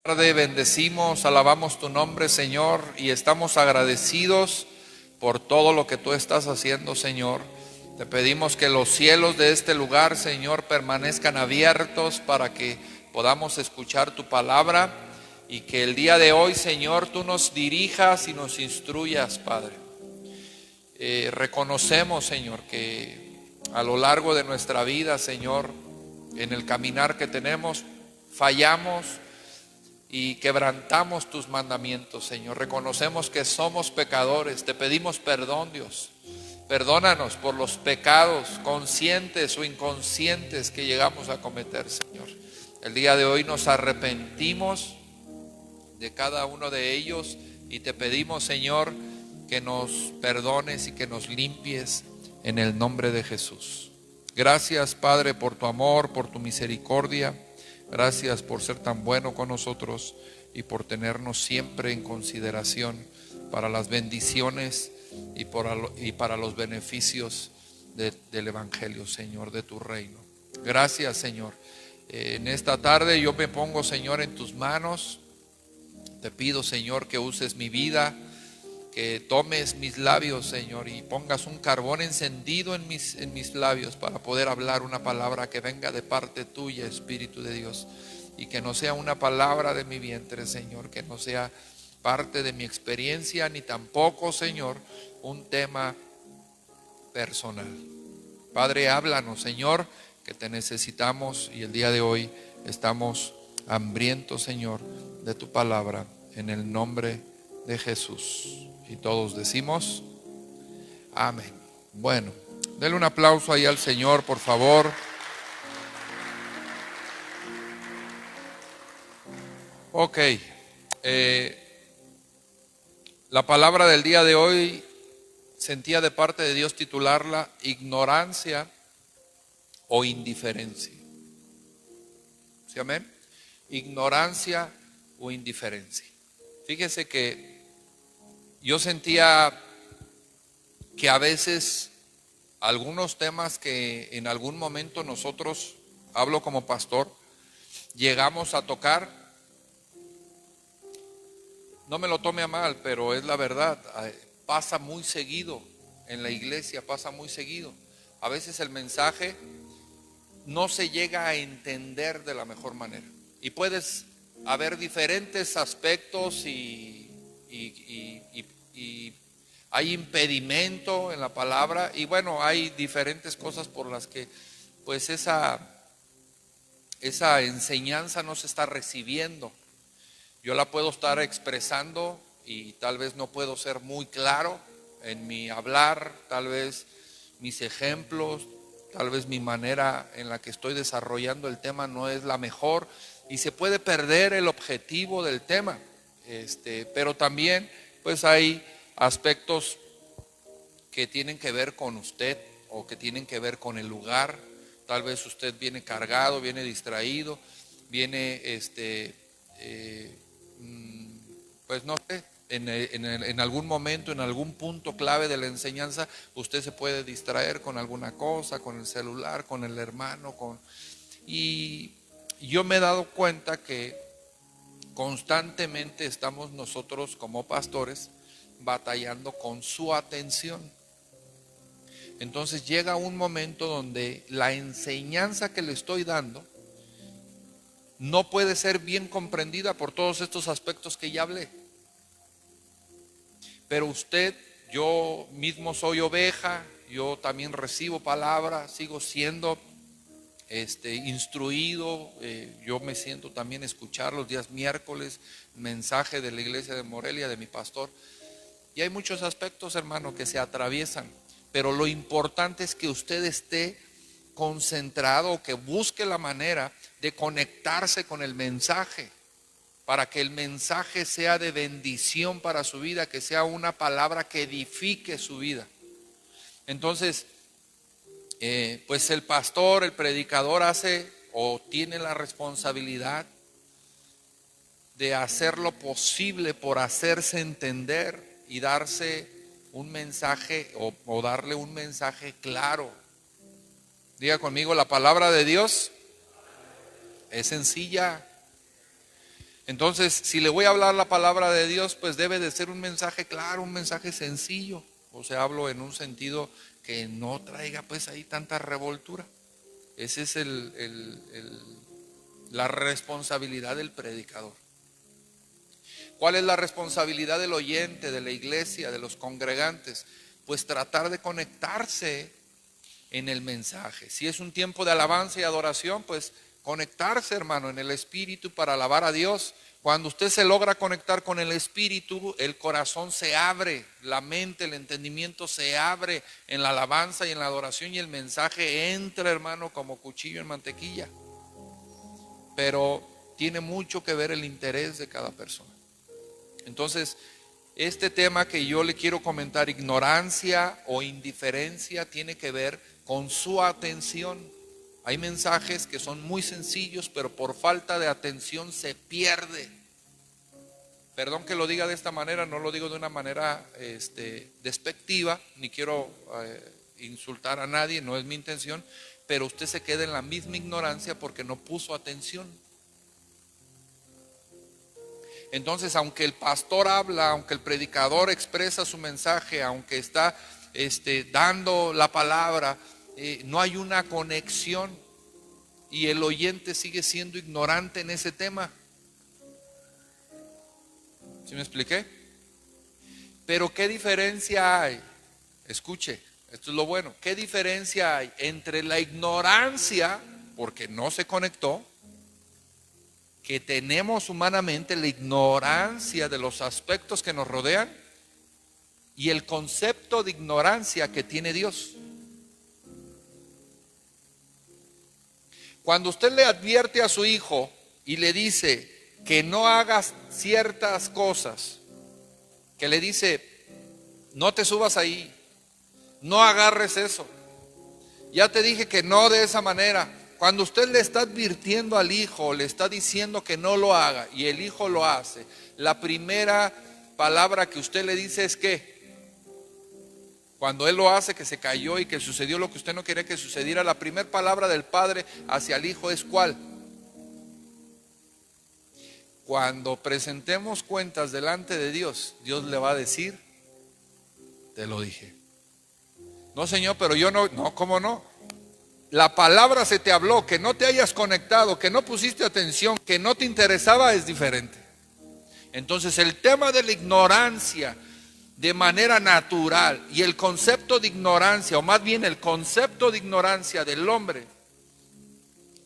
Tarde bendecimos, alabamos tu nombre, Señor, y estamos agradecidos por todo lo que tú estás haciendo, Señor. Te pedimos que los cielos de este lugar, Señor, permanezcan abiertos para que podamos escuchar tu palabra y que el día de hoy, Señor, tú nos dirijas y nos instruyas, Padre. Reconocemos, Señor, que a lo largo de nuestra vida, Señor, en el caminar que tenemos, fallamos y quebrantamos tus mandamientos, Señor. Reconocemos que somos pecadores. Te pedimos perdón, Dios. Perdónanos por los pecados conscientes o inconscientes que llegamos a cometer, Señor. El día de hoy nos arrepentimos de cada uno de ellos y te pedimos, Señor, que nos perdones y que nos limpies en el nombre de Jesús. Gracias, Padre, por tu amor, por tu misericordia. Gracias por ser tan bueno con nosotros y por tenernos siempre en consideración para las bendiciones y para los beneficios del Evangelio, Señor, de tu reino. Gracias, Señor. En esta tarde yo me pongo, Señor, en tus manos. Te pido, Señor, que uses mi vida, que tomes mis labios, Señor, y pongas un carbón encendido en mis labios para poder hablar una palabra que venga de parte tuya, Espíritu de Dios, y que no sea una palabra de mi vientre, Señor, que no sea parte de mi experiencia, ni tampoco, Señor, un tema personal. Padre, háblanos, Señor, que te necesitamos y el día de hoy estamos hambrientos, Señor, de tu palabra, en el nombre de Jesús. Y todos decimos amén. Bueno, denle un aplauso ahí al Señor, por favor. Ok, la palabra del día de hoy sentía de parte de Dios titularla ignorancia o indiferencia. ¿Sí, amén? Ignorancia o indiferencia. Fíjese que yo sentía que a veces algunos temas que en algún momento nosotros, hablo como pastor, llegamos a tocar, no me lo tome a mal, pero es la verdad, pasa muy seguido en la iglesia, pasa muy seguido. A veces el mensaje no se llega a entender de la mejor manera. Y puedes haber diferentes aspectos y hay impedimento en la palabra y bueno, hay diferentes cosas por las que pues esa enseñanza no se está recibiendo. Yo la puedo estar expresando y tal vez no puedo ser muy claro en mi hablar, tal vez mis ejemplos, tal vez mi manera en la que estoy desarrollando el tema no es la mejor y se puede perder el objetivo del tema. Pero también pues hay aspectos que tienen que ver con usted o que tienen que ver con el lugar. Tal vez usted viene cargado, viene distraído, viene pues no sé, en algún momento, en algún punto clave de la enseñanza, usted se puede distraer con alguna cosa, con el celular, con el hermano, y yo me he dado cuenta que constantemente estamos nosotros como pastores batallando con su atención. Entonces llega un momento donde la enseñanza que le estoy dando no puede ser bien comprendida por todos estos aspectos que ya hablé. Pero usted, yo mismo soy oveja, yo también recibo palabra, sigo siendo instruido, yo me siento también escuchar los días miércoles, mensaje de la iglesia de Morelia, de mi pastor. Y hay muchos aspectos, hermano, que se atraviesan, pero lo importante es que usted esté concentrado, que busque la manera de conectarse con el mensaje, para que el mensaje sea de bendición para su vida, que sea una palabra que edifique su vida. Entonces, pues el pastor, el predicador hace o tiene la responsabilidad de hacer lo posible por hacerse entender y darse un mensaje o darle un mensaje claro. Diga conmigo, la palabra de Dios es sencilla. Entonces, si le voy a hablar la palabra de Dios, pues debe de ser un mensaje claro, un mensaje sencillo. O sea, hablo en un sentido que no traiga pues ahí tanta revoltura. Esa es la responsabilidad del predicador. ¿Cuál es la responsabilidad del oyente, de la iglesia, de los congregantes? Pues tratar de conectarse en el mensaje. Si es un tiempo de alabanza y adoración, pues conectarse, hermano, en el espíritu para alabar a Dios. Cuando usted se logra conectar con el espíritu, el corazón se abre, la mente, el entendimiento se abre en la alabanza y en la adoración, y el mensaje entra, hermano, como cuchillo en mantequilla. Pero tiene mucho que ver el interés de cada persona. Entonces, este tema que yo le quiero comentar, ignorancia o indiferencia, tiene que ver con su atención. Hay mensajes que son muy sencillos, pero por falta de atención se pierde. Perdón que lo diga de esta manera, no lo digo de una manera despectiva, ni quiero insultar a nadie, no es mi intención, pero usted se queda en la misma ignorancia porque no puso atención. Entonces, aunque el pastor habla, aunque el predicador expresa su mensaje, aunque está dando la palabra, no hay una conexión y el oyente sigue siendo ignorante en ese tema. ¿Sí me expliqué? Pero ¿qué diferencia hay? Escuche, esto es lo bueno. ¿Qué diferencia hay entre la ignorancia, porque no se conectó, que tenemos humanamente, la ignorancia de los aspectos que nos rodean, y el concepto de ignorancia que tiene Dios? Cuando usted le advierte a su hijo y le dice que no hagas ciertas cosas, que le dice, no te subas ahí, no agarres eso, ya te dije que no de esa manera. Cuando usted le está advirtiendo al hijo, le está diciendo que no lo haga y el hijo lo hace, la primera palabra que usted le dice es que, cuando él lo hace, que se cayó y que sucedió lo que usted no quería que sucediera, la primera palabra del padre hacia el hijo es ¿cuál? Cuando presentemos cuentas delante de Dios, Dios le va a decir, te lo dije. No, Señor, pero yo no, ¿cómo no? La palabra se te habló, que no te hayas conectado, que no pusiste atención, que no te interesaba, es diferente. Entonces el tema de la ignorancia de manera natural y el concepto de ignorancia, o más bien el concepto de ignorancia del hombre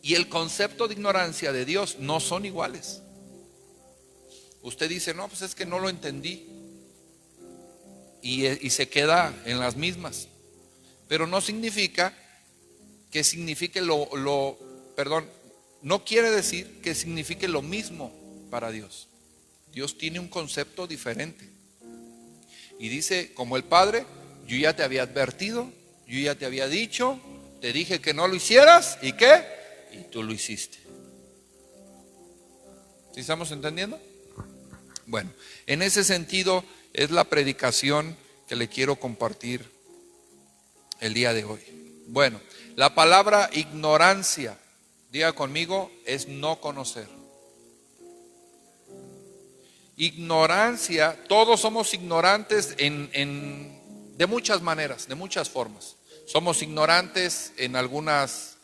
y el concepto de ignorancia de Dios no son iguales. Usted dice, no, pues es que no lo entendí, y se queda en las mismas, pero no significa que signifique no quiere decir que signifique lo mismo para Dios. Dios tiene un concepto diferente. Y dice, como el Padre, yo ya te había advertido, yo ya te había dicho, te dije que no lo hicieras, ¿y qué? Y tú lo hiciste. ¿Sí estamos entendiendo? Bueno, en ese sentido es la predicación que le quiero compartir el día de hoy. Bueno, la palabra ignorancia, diga conmigo, es no conocer. Ignorancia, todos somos ignorantes de muchas maneras, de muchas formas. Somos ignorantes en algunos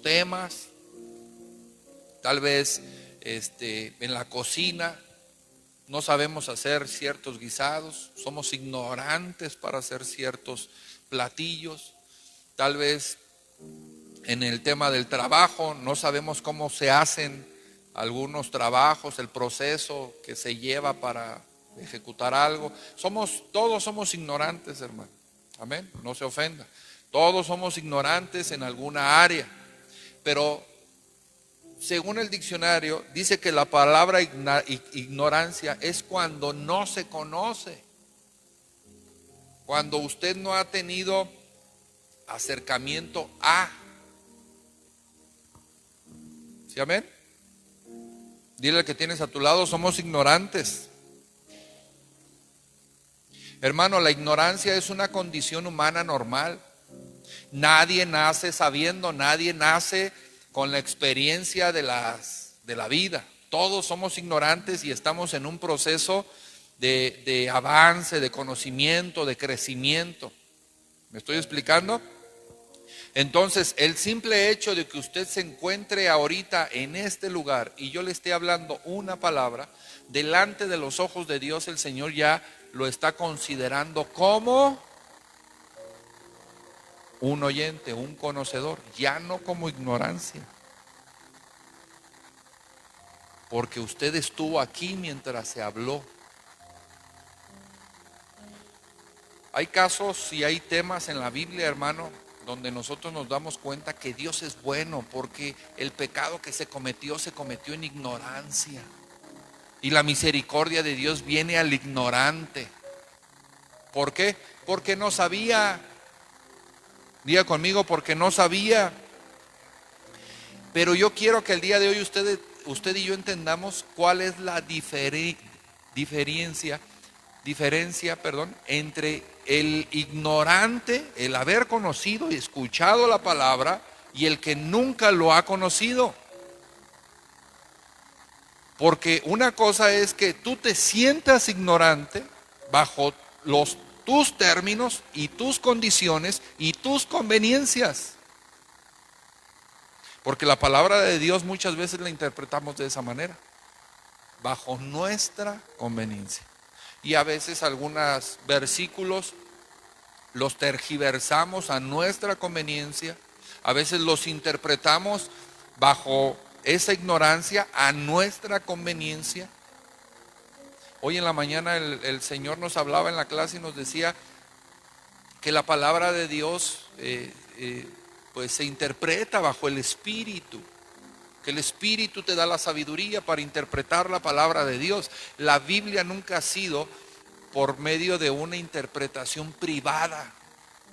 temas, tal vez en la cocina no sabemos hacer ciertos guisados, somos ignorantes para hacer ciertos platillos. Tal vez en el tema del trabajo no sabemos cómo se hacen algunos trabajos, el proceso que se lleva para ejecutar algo. Todos somos ignorantes, hermano. Amén, no se ofenda. Todos somos ignorantes en alguna área. Pero según el diccionario, dice que la palabra ignorancia es cuando no se conoce. Cuando usted no ha tenido acercamiento a. ¿Sí, amén? Dile al que tienes a tu lado, somos ignorantes. Hermano, la ignorancia es una condición humana normal. Nadie nace sabiendo, nadie nace con la experiencia de de la vida. Todos somos ignorantes y estamos en un proceso de avance, de conocimiento, de crecimiento. ¿Me estoy explicando? Entonces, el simple hecho de que usted se encuentre ahorita en este lugar y yo le esté hablando una palabra, delante de los ojos de Dios, el Señor ya lo está considerando como un oyente, un conocedor, ya no como ignorancia. Porque usted estuvo aquí mientras se habló. Hay casos y hay temas en la Biblia, hermano, donde nosotros nos damos cuenta que Dios es bueno, porque el pecado que se cometió en ignorancia. Y la misericordia de Dios viene al ignorante. ¿Por qué? Porque no sabía. Diga conmigo, porque no sabía. Pero yo quiero que el día de hoy usted y yo entendamos cuál es la diferencia entre el ignorante, el haber conocido y escuchado la palabra, y el que nunca lo ha conocido. Porque una cosa es que tú te sientas ignorante bajo tus términos y tus condiciones y tus conveniencias. Porque la palabra de Dios muchas veces la interpretamos de esa manera, bajo nuestra conveniencia. Y a veces algunos versículos los tergiversamos a nuestra conveniencia, a veces los interpretamos bajo esa ignorancia a nuestra conveniencia. Hoy en la mañana el Señor nos hablaba en la clase y nos decía que la palabra de Dios pues se interpreta bajo el Espíritu, que el Espíritu te da la sabiduría para interpretar la palabra de Dios. La Biblia nunca ha sido por medio de una interpretación privada.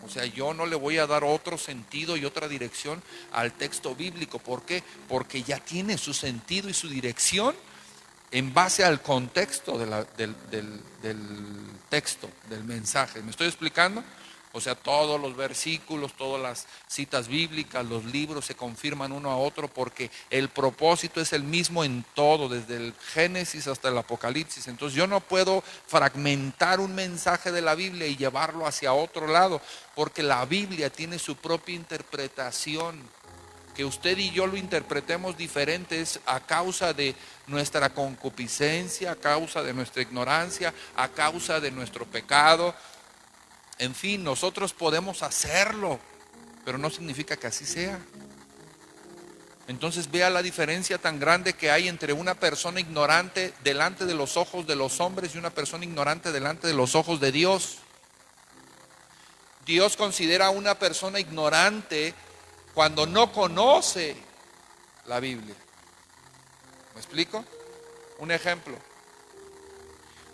O sea, yo no le voy a dar otro sentido y otra dirección al texto bíblico. ¿Por qué? Porque ya tiene su sentido y su dirección en base al contexto del texto, del mensaje. ¿Me estoy explicando? O sea, todos los versículos, todas las citas bíblicas, los libros se confirman uno a otro porque el propósito es el mismo en todo, desde el Génesis hasta el Apocalipsis. Entonces yo no puedo fragmentar un mensaje de la Biblia y llevarlo hacia otro lado, porque la Biblia tiene su propia interpretación. Que usted y yo lo interpretemos diferentes a causa de nuestra concupiscencia, a causa de nuestra ignorancia, a causa de nuestro pecado. En fin, nosotros podemos hacerlo, pero no significa que así sea. Entonces vea la diferencia tan grande que hay entre una persona ignorante delante de los ojos de los hombres y una persona ignorante delante de los ojos de Dios. Dios considera a una persona ignorante cuando no conoce la Biblia. ¿Me explico? Un ejemplo.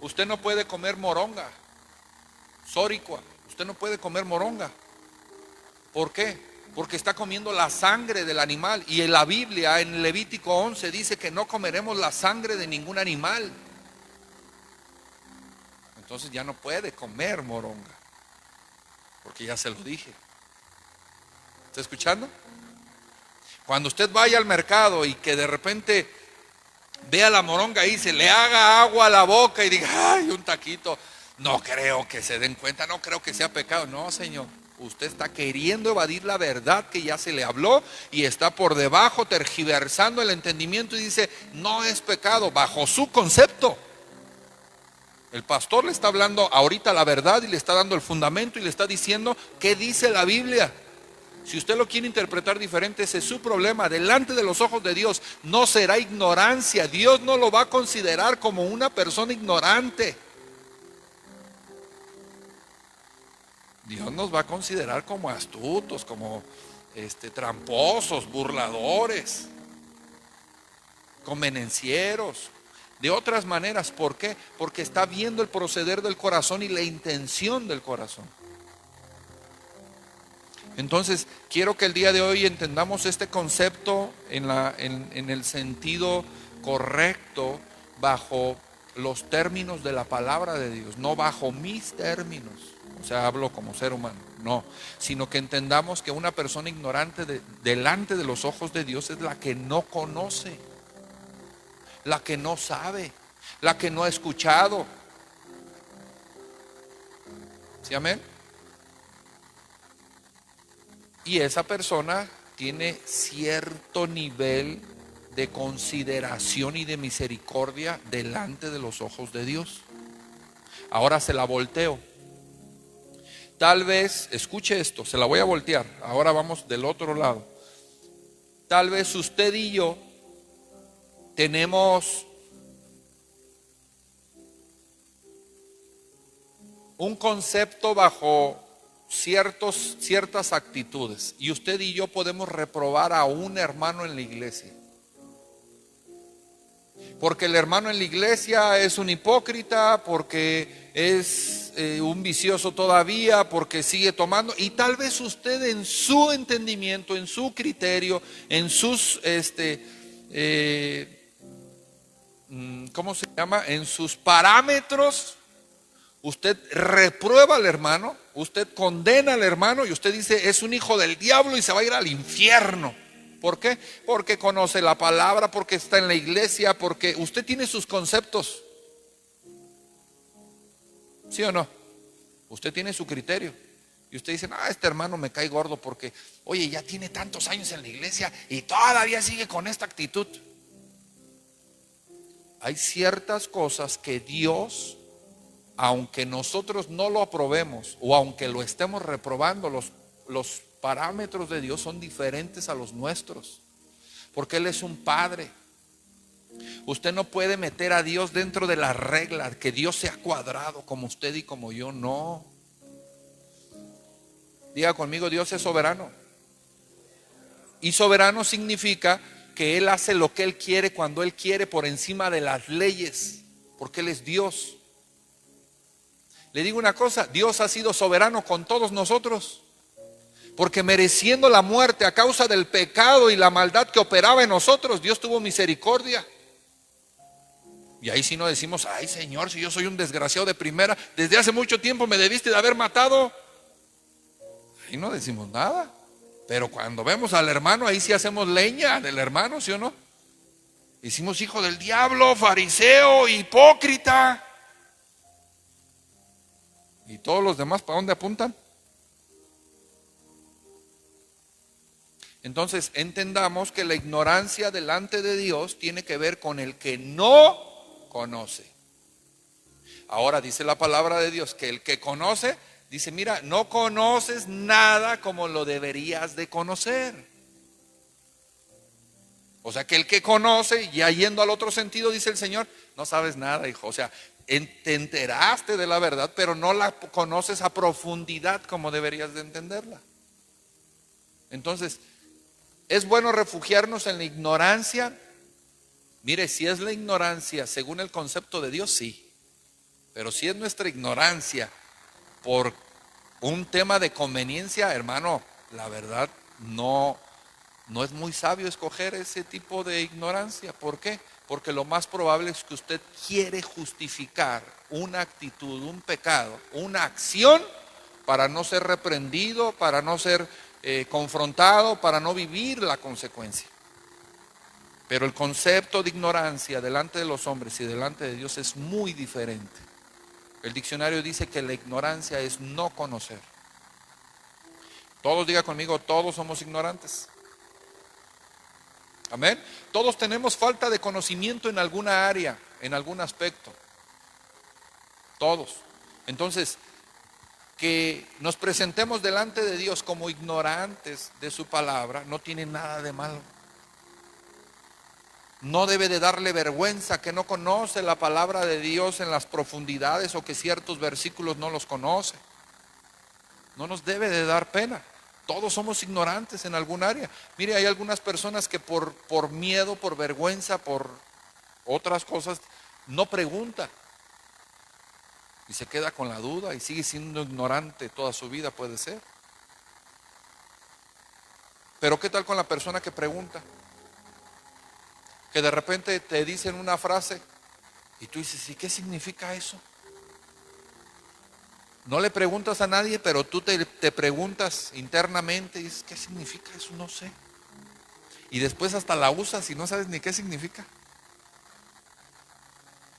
Usted no puede comer moronga, soricua. Usted no puede comer moronga. ¿Por qué? Porque está comiendo la sangre del animal. Y en la Biblia, en Levítico 11, dice que no comeremos la sangre de ningún animal. Entonces ya no puede comer moronga, porque ya se lo dije. ¿Está escuchando? Cuando usted vaya al mercado y que de repente vea la moronga y se le haga agua a la boca y diga, ay, un taquito, no creo que se den cuenta, no creo que sea pecado. No, Señor, usted está queriendo evadir la verdad que ya se le habló y está por debajo tergiversando el entendimiento y dice, no es pecado, bajo su concepto. El pastor le está hablando ahorita la verdad y le está dando el fundamento y le está diciendo qué dice la Biblia. Si usted lo quiere interpretar diferente, ese es su problema. Delante de los ojos de Dios no será ignorancia. Dios no lo va a considerar como una persona ignorante. Dios nos va a considerar como astutos, como tramposos, burladores, convenencieros. De otras maneras, ¿por qué? Porque está viendo el proceder del corazón y la intención del corazón. Entonces, quiero que el día de hoy entendamos este concepto en el sentido correcto, bajo los términos de la palabra de Dios, no bajo mis términos. O sea, hablo como ser humano, no, sino que entendamos que una persona ignorante delante de los ojos de Dios es la que no conoce. la que no sabe, la que no ha escuchado. ¿Sí, amén? Y esa persona tiene cierto nivel de consideración y de misericordia delante de los ojos de Dios. Ahora se la volteo. Tal vez, escuche esto, se la voy a voltear. Ahora vamos del otro lado. Tal vez usted y yo tenemos un concepto bajo ciertas actitudes, y usted y yo podemos reprobar a un hermano en la iglesia, porque el hermano en la iglesia es un hipócrita, porque es un vicioso todavía, porque sigue tomando, y tal vez usted en su entendimiento, en su criterio, en sus ¿cómo se llama? En sus parámetros, usted reprueba al hermano, usted condena al hermano y usted dice es un hijo del diablo y se va a ir al infierno. ¿Por qué? Porque conoce la palabra, porque está en la iglesia, porque usted tiene sus conceptos. ¿Sí o no? Usted tiene su criterio. Y usted dice, este hermano me cae gordo porque, oye, ya tiene tantos años en la iglesia y todavía sigue con esta actitud. Hay ciertas cosas que Dios, aunque nosotros no lo aprobemos o aunque lo estemos reprobando, los parámetros de Dios son diferentes a los nuestros, porque Él es un Padre. Usted no puede meter a Dios dentro de las reglas, que Dios sea cuadrado como usted y como yo, no. Diga conmigo, Dios es soberano. Y soberano significa que Él hace lo que Él quiere cuando Él quiere, por encima de las leyes, porque Él es Dios. Le digo una cosa, Dios ha sido soberano con todos nosotros, porque mereciendo la muerte a causa del pecado y la maldad que operaba en nosotros, Dios tuvo misericordia. Y ahí sí no decimos, ay Señor, si yo soy un desgraciado de primera, desde hace mucho tiempo me debiste de haber matado. Ahí no decimos nada. Pero cuando vemos al hermano, ahí sí hacemos leña del hermano, ¿sí o no? Hicimos hijo del diablo, fariseo, hipócrita. ¿Y todos los demás para dónde apuntan? Entonces entendamos que la ignorancia delante de Dios tiene que ver con el que no conoce. Ahora dice la palabra de Dios que el que conoce, dice, mira, no conoces nada como lo deberías de conocer. O sea que el que conoce, ya yendo al otro sentido, dice el Señor, no sabes nada, hijo. O sea, te enteraste de la verdad, pero no la conoces a profundidad como deberías de entenderla. Entonces, ¿es bueno refugiarnos en la ignorancia? Mire, si es la ignorancia según el concepto de Dios, sí. Pero si es nuestra ignorancia por un tema de conveniencia, hermano, la verdad no es muy sabio escoger ese tipo de ignorancia. ¿Por qué? Porque lo más probable es que usted quiere justificar una actitud, un pecado, una acción para no ser reprendido, para no ser confrontado, para no vivir la consecuencia. Pero el concepto de ignorancia delante de los hombres y delante de Dios es muy diferente. El diccionario dice que la ignorancia es no conocer. Todos diga conmigo, todos somos ignorantes. Amén. Todos tenemos falta de conocimiento en alguna área, en algún aspecto. Todos. Entonces, que nos presentemos delante de Dios como ignorantes de su palabra no tiene nada de malo. No debe de darle vergüenza que no conoce la palabra de Dios en las profundidades o que ciertos versículos no los conoce. No nos debe de dar pena. Todos somos ignorantes en algún área. Mire, hay algunas personas que por miedo, por vergüenza, por otras cosas, no pregunta. Y se queda con la duda y sigue siendo ignorante toda su vida, puede ser. Pero ¿qué tal con la persona que pregunta? Que de repente te dicen una frase y tú dices, ¿y qué significa eso? No le preguntas a nadie, pero tú te preguntas internamente y dices, ¿qué significa eso? No sé. Y después hasta la usas y no sabes ni qué significa.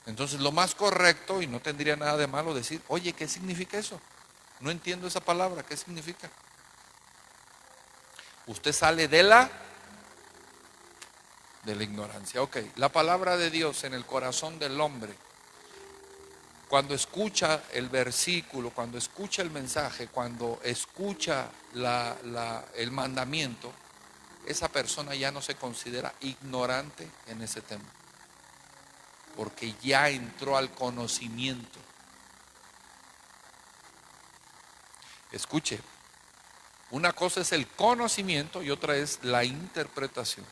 Entonces lo más correcto, y no tendría nada de malo decir, oye, ¿qué significa eso? No entiendo esa palabra, ¿qué significa? Usted sale de la ignorancia. Ok, la palabra de Dios en el corazón del hombre, cuando escucha el versículo, cuando escucha el mensaje, cuando escucha el mandamiento, esa persona ya no se considera ignorante en ese tema, porque ya entró al conocimiento. Escuche, una cosa es el conocimiento y otra es la interpretación.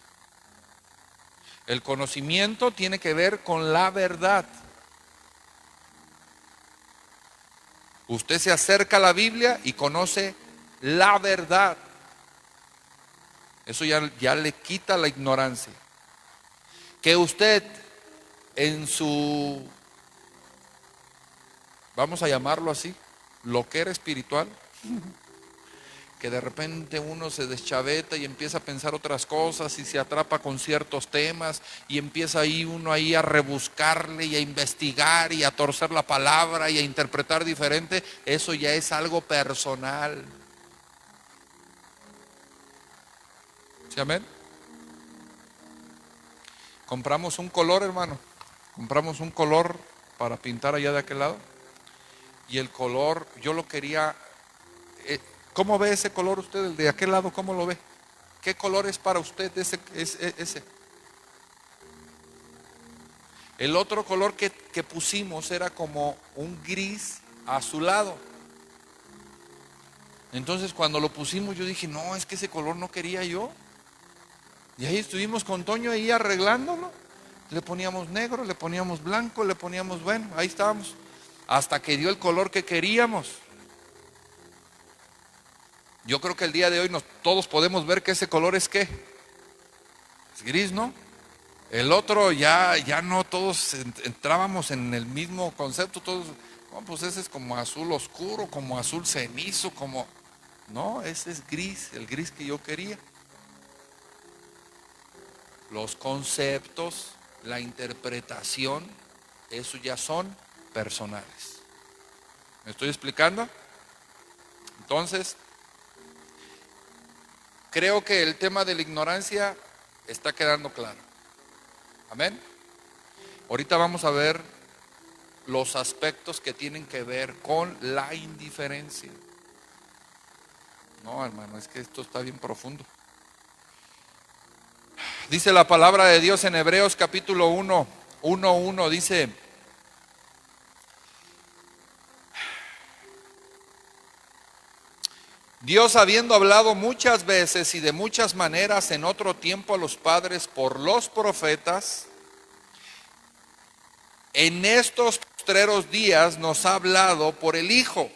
El conocimiento tiene que ver con la verdad. Usted se acerca a la Biblia y conoce la verdad. Eso ya le quita la ignorancia. Que usted en su, vamos a llamarlo así, loquera espiritual, que de repente uno se deschaveta y empieza a pensar otras cosas y se atrapa con ciertos temas y empieza ahí uno ahí a rebuscarle y a investigar y a torcer la palabra y a interpretar diferente. Eso ya es algo personal. ¿Sí, amén? Compramos un color, hermano. Compramos un color para pintar allá de aquel lado. Y el color, yo lo quería. ¿Cómo ve ese color usted, el de aquel lado? ¿Cómo lo ve? ¿Qué color es para usted ese? El otro color que pusimos era como un gris azulado. Entonces cuando lo pusimos yo dije, no, es que ese color no quería yo. Y ahí estuvimos con Toño ahí arreglándolo. Le poníamos negro, le poníamos blanco, le poníamos, bueno, ahí estábamos. Hasta que dio el color que queríamos. Yo creo que el día de hoy todos podemos ver que ese color es ¿qué? Es gris, ¿no? El otro ya no todos entrábamos en el mismo concepto, todos, no, pues ese es como azul oscuro, como azul cenizo, como, no, ese es gris, el gris que yo quería. Los conceptos, la interpretación, eso ya son personales. ¿Me estoy explicando? Entonces, creo que el tema de la ignorancia está quedando claro. Amén. Ahorita vamos a ver los aspectos que tienen que ver con la indiferencia. No, hermano, es que esto está bien profundo. Dice la palabra de Dios en Hebreos capítulo 1:1, dice: Dios, habiendo hablado muchas veces y de muchas maneras en otro tiempo a los padres por los profetas, en estos postreros días nos ha hablado por el Hijo,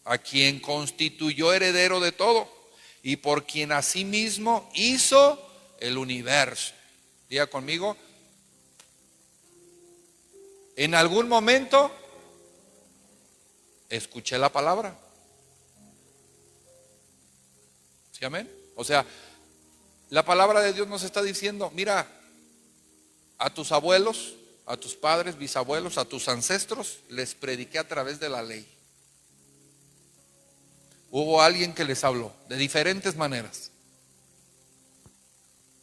a quien constituyó heredero de todo y por quien asimismo hizo el universo. Diga conmigo, en algún momento escuché la palabra. ¿Sí, amén? O sea, la palabra de Dios nos está diciendo, mira, a tus abuelos, a tus padres, bisabuelos, a tus ancestros, les prediqué a través de la ley. Hubo alguien que les habló de diferentes maneras.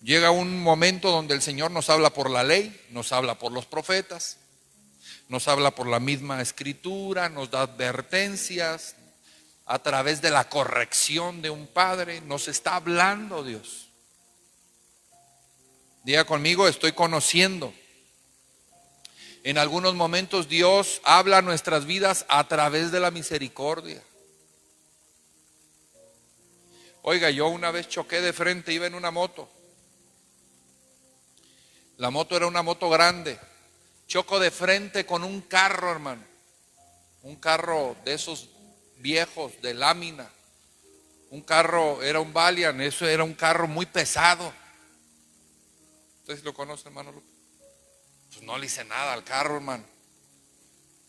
Llega un momento donde el Señor nos habla por la ley, nos habla por los profetas, nos habla por la misma escritura, nos da advertencias a través de la corrección de un padre, nos está hablando Dios. Diga conmigo, estoy conociendo. En algunos momentos Dios habla a nuestras vidas a través de la misericordia. Oiga, yo una vez choqué de frente, iba en una moto. La moto era una moto grande. Choco de frente con un carro, hermano. Un carro de esos viejos, de lámina. Un carro, era un Valiant, eso era un carro muy pesado. ¿Ustedes lo conocen, hermano? Pues no le hice nada al carro, hermano.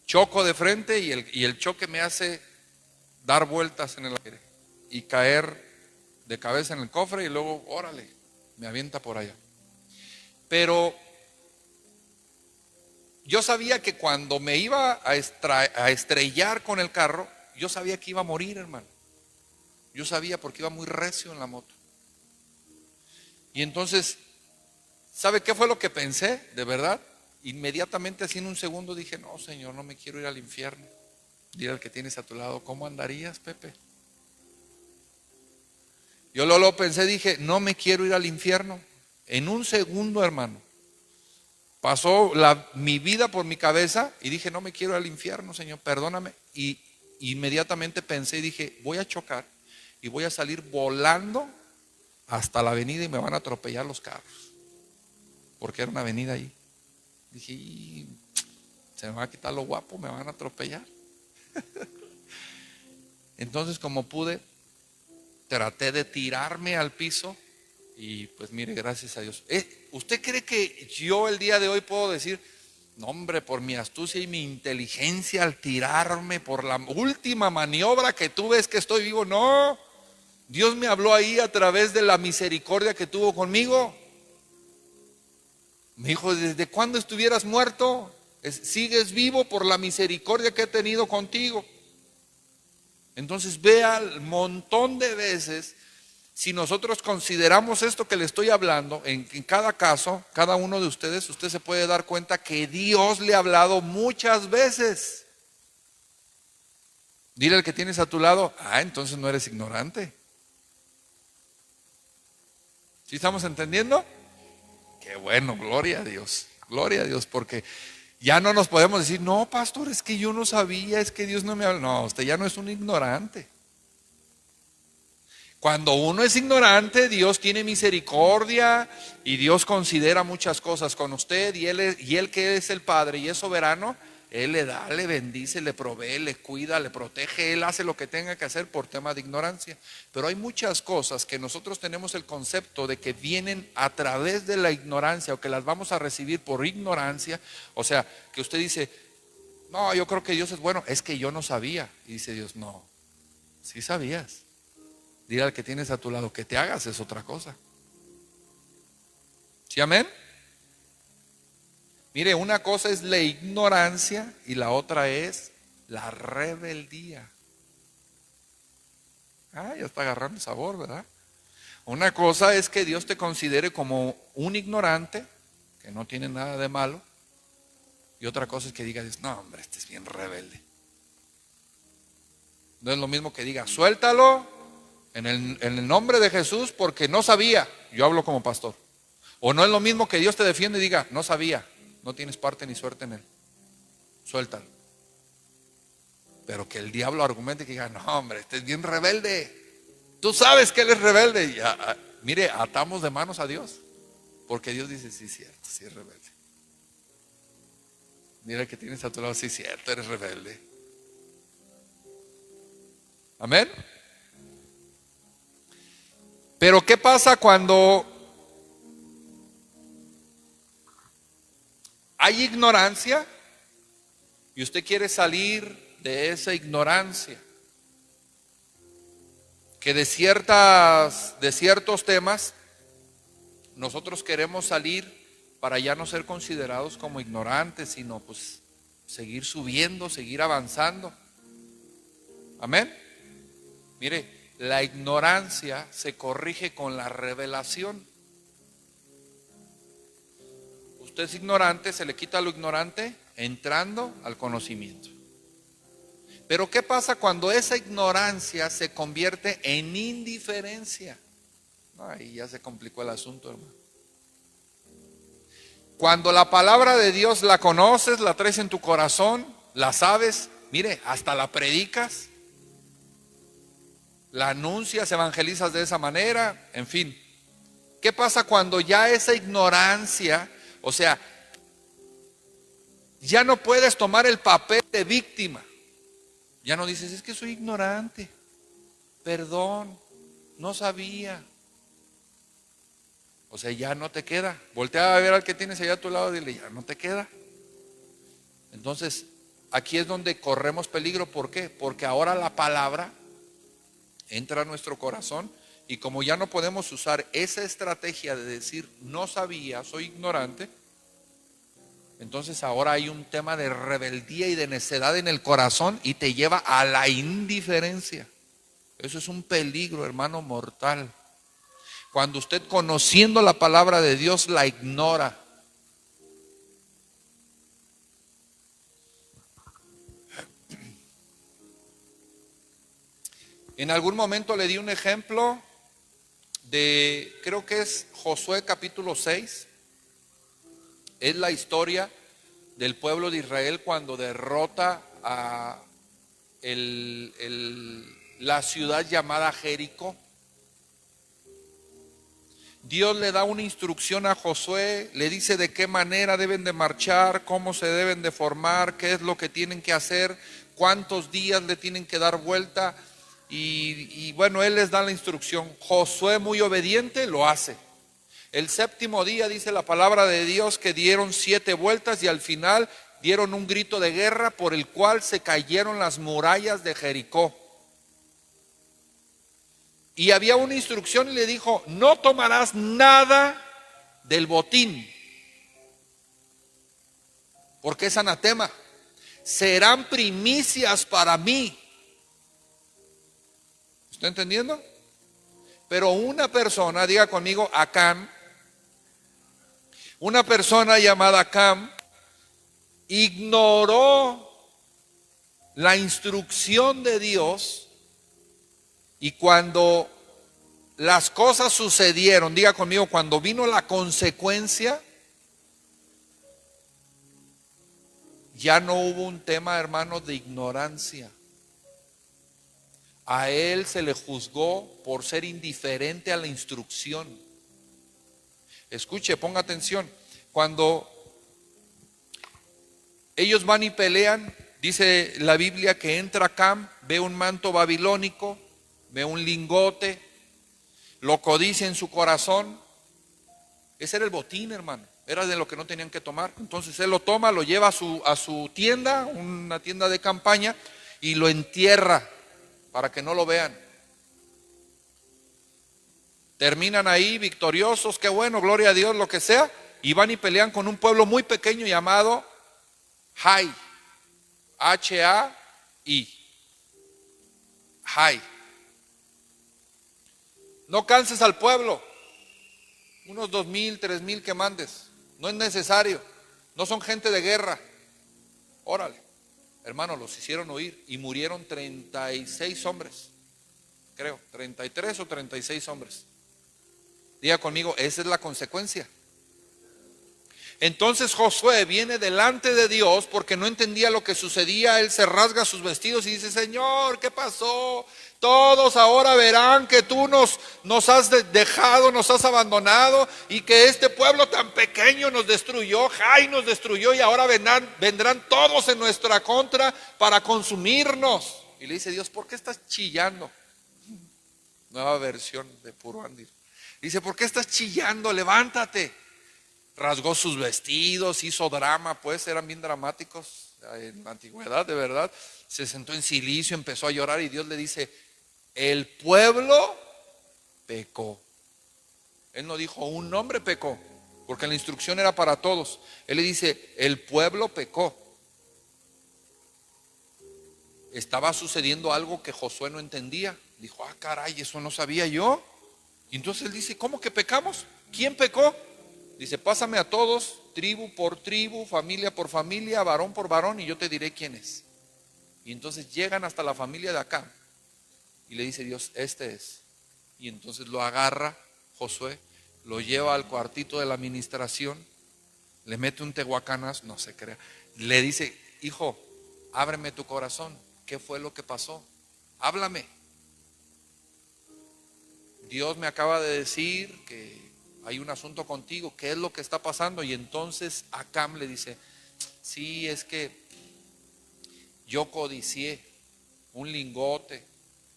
Choco de frente y el choque me hace dar vueltas en el aire y caer de cabeza en el cofre y luego, órale, me avienta por allá. Pero yo sabía que cuando me iba a estrellar con el carro, yo sabía que iba a morir, hermano. Yo sabía porque iba muy recio en la moto. Y entonces, ¿sabe qué fue lo que pensé? De verdad, inmediatamente así en un segundo dije, no, Señor, no me quiero ir al infierno. Dile al que tienes a tu lado, ¿cómo andarías, Pepe? Yo lo pensé, dije, no me quiero ir al infierno. En un segundo, hermano, pasó mi vida por mi cabeza y dije, no me quiero ir al infierno, Señor, perdóname. Y inmediatamente pensé y dije, voy a chocar y voy a salir volando hasta la avenida y me van a atropellar los carros, porque era una avenida ahí. Dije, se me va a quitar lo guapo, me van a atropellar. Entonces, como pude, traté de tirarme al piso y pues mire, gracias a Dios. ¿Usted cree que yo el día de hoy puedo decir, no, hombre, por mi astucia y mi inteligencia al tirarme, por la última maniobra que tuve es que estoy vivo? No, Dios me habló ahí a través de la misericordia que tuvo conmigo. Me dijo, ¿desde cuándo estuvieras muerto? Sigues vivo por la misericordia que he tenido contigo. Entonces vea el montón de veces, si nosotros consideramos esto que le estoy hablando, en cada caso, cada uno de ustedes, usted se puede dar cuenta que Dios le ha hablado muchas veces. Dile al que tienes a tu lado, entonces no eres ignorante. ¿Sí estamos entendiendo? Qué bueno, gloria a Dios, porque ya no nos podemos decir, no, pastor, es que yo no sabía, es que Dios no me habló. No, usted ya no es un ignorante. Cuando uno es ignorante, Dios tiene misericordia y Dios considera muchas cosas con usted, y él que es el Padre y es soberano, Él le da, le bendice, le provee, le cuida, le protege, Él hace lo que tenga que hacer por tema de ignorancia. Pero hay muchas cosas que nosotros tenemos el concepto de que vienen a través de la ignorancia o que las vamos a recibir por ignorancia. O sea, que usted dice, no, yo creo que Dios es bueno, es que yo no sabía. Y dice Dios, no, sí sabías. Dile al que tienes a tu lado, que te hagas es otra cosa. ¿Sí, amén? Mire, una cosa es la ignorancia y la otra es la rebeldía. Ya está agarrando sabor, ¿verdad? Una cosa es que Dios te considere como un ignorante, que no tiene nada de malo. Y otra cosa es que diga Dios, no, hombre, este es bien rebelde. No es lo mismo que diga, suéltalo en el nombre de Jesús porque no sabía. Yo hablo como pastor. O no es lo mismo que Dios te defiende y diga, no sabía, no tienes parte ni suerte en él. Suéltalo. Pero que el diablo argumente y que diga, no, hombre, este es bien rebelde. Tú sabes que él es rebelde. Y mire, atamos de manos a Dios. Porque Dios dice, sí, cierto, sí es rebelde. Mira que tienes a tu lado, sí, cierto, eres rebelde. Amén. Pero ¿qué pasa cuando hay ignorancia y usted quiere salir de esa ignorancia? Que de ciertos temas nosotros queremos salir para ya no ser considerados como ignorantes, sino pues seguir subiendo, seguir avanzando. Amén. Mire, la ignorancia se corrige con la revelación. Usted es ignorante, se le quita lo ignorante entrando al conocimiento. Pero ¿qué pasa cuando esa ignorancia se convierte en indiferencia? Ahí ya se complicó el asunto, hermano. Cuando la palabra de Dios la conoces, la traes en tu corazón, la sabes, mire, hasta la predicas, la anuncias, evangelizas de esa manera, en fin. ¿Qué pasa cuando ya esa ignorancia, o sea, ya no puedes tomar el papel de víctima? Ya no dices, es que soy ignorante, perdón, no sabía. O sea, ya no te queda. Voltea a ver al que tienes allá a tu lado y dile, ya no te queda. Entonces, aquí es donde corremos peligro. ¿Por qué? Porque ahora la palabra entra a nuestro corazón y como ya no podemos usar esa estrategia de decir, no sabía, soy ignorante, Entonces ahora hay un tema de rebeldía y de necedad en el corazón y te lleva a la indiferencia. Eso es un peligro, hermano, mortal. Cuando usted, conociendo la palabra de Dios, la ignora. En algún momento le di un ejemplo de, creo que es Josué capítulo 6. Es la historia del pueblo de Israel cuando derrota a la ciudad llamada Jericó. Dios le da una instrucción a Josué, le dice de qué manera deben de marchar, cómo se deben de formar, qué es lo que tienen que hacer, cuántos días le tienen que dar vuelta. Y bueno, él les da la instrucción. Josué, muy obediente, lo hace. El séptimo día dice la palabra de Dios que dieron 7 vueltas y al final dieron un grito de guerra por el cual se cayeron las murallas de Jericó. Y había una instrucción y le dijo: no tomarás nada del botín, porque es anatema. Serán primicias para mí. ¿Está entendiendo? Pero una persona, diga conmigo, Acán, una persona llamada Acán, ignoró la instrucción de Dios, y cuando las cosas sucedieron, diga conmigo, cuando vino la consecuencia, ya no hubo un tema, hermano, de ignorancia. A él se le juzgó por ser indiferente a la instrucción. Escuche, ponga atención. Cuando ellos van y pelean, dice la Biblia que entra Acán, ve un manto babilónico, ve un lingote, lo codicia en su corazón. Ese era el botín, hermano. Era de lo que no tenían que tomar. Entonces él lo toma, lo lleva a su tienda, una tienda de campaña, y lo entierra para que no lo vean. Terminan ahí victoriosos, qué bueno, gloria a Dios, lo que sea, y van y pelean con un pueblo muy pequeño llamado Hai, H-A-I, Hai. No canses al pueblo, unos 2,000, 3,000 que mandes, no es necesario, no son gente de guerra. Órale, hermano, los hicieron huir y murieron 36 hombres, creo, 33 o 36 hombres. Diga conmigo, esa es la consecuencia. Entonces Josué viene delante de Dios porque no entendía lo que sucedía. Él se rasga sus vestidos y dice: Señor, ¿qué pasó? Todos ahora verán que tú nos has dejado, nos has abandonado, y que este pueblo tan pequeño nos destruyó, Jai nos destruyó, y ahora vendrán todos en nuestra contra para consumirnos. Y le dice Dios: ¿por qué estás chillando? Nueva versión de Puro Andy. Dice: ¿por qué estás chillando? Levántate. Rasgó sus vestidos, hizo drama, pues eran bien dramáticos en la antigüedad, de verdad. Se sentó en cilicio, empezó a llorar, y Dios le dice: el pueblo pecó. Él no dijo un hombre pecó, porque la instrucción era para todos. Él le dice: el pueblo pecó. Estaba sucediendo algo que Josué no entendía. Dijo: ah, caray, eso no sabía yo. Y entonces él dice: ¿cómo que pecamos? ¿Quién pecó? Dice: pásame a todos, tribu por tribu, familia por familia, varón por varón, y yo te diré quién es. Y entonces llegan hasta la familia de acá, y le dice Dios: este es. Y entonces lo agarra Josué, lo lleva al cuartito de la administración, le mete un tehuacanas, no se crea, le dice: hijo, ábreme tu corazón, ¿qué fue lo que pasó? Háblame. Dios me acaba de decir que hay un asunto contigo, ¿qué es lo que está pasando? Y entonces Acán le dice: sí, es que yo codicié un lingote,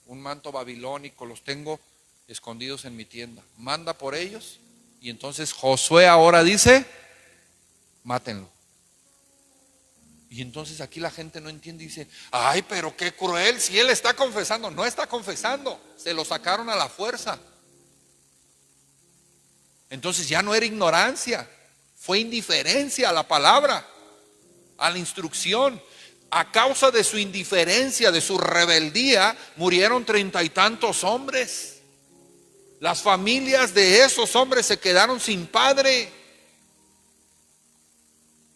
un manto babilónico, los tengo escondidos en mi tienda, manda por ellos. Y entonces Josué ahora dice: mátenlo. Y entonces aquí la gente no entiende y dice: ay, pero qué cruel, si él está confesando. No está confesando, se lo sacaron a la fuerza. Entonces ya no era ignorancia, fue indiferencia a la palabra. a la instrucción. A causa de su indiferencia, de su rebeldía, murieron 30 y tantos hombres. Las familias de esos hombres se quedaron sin padre.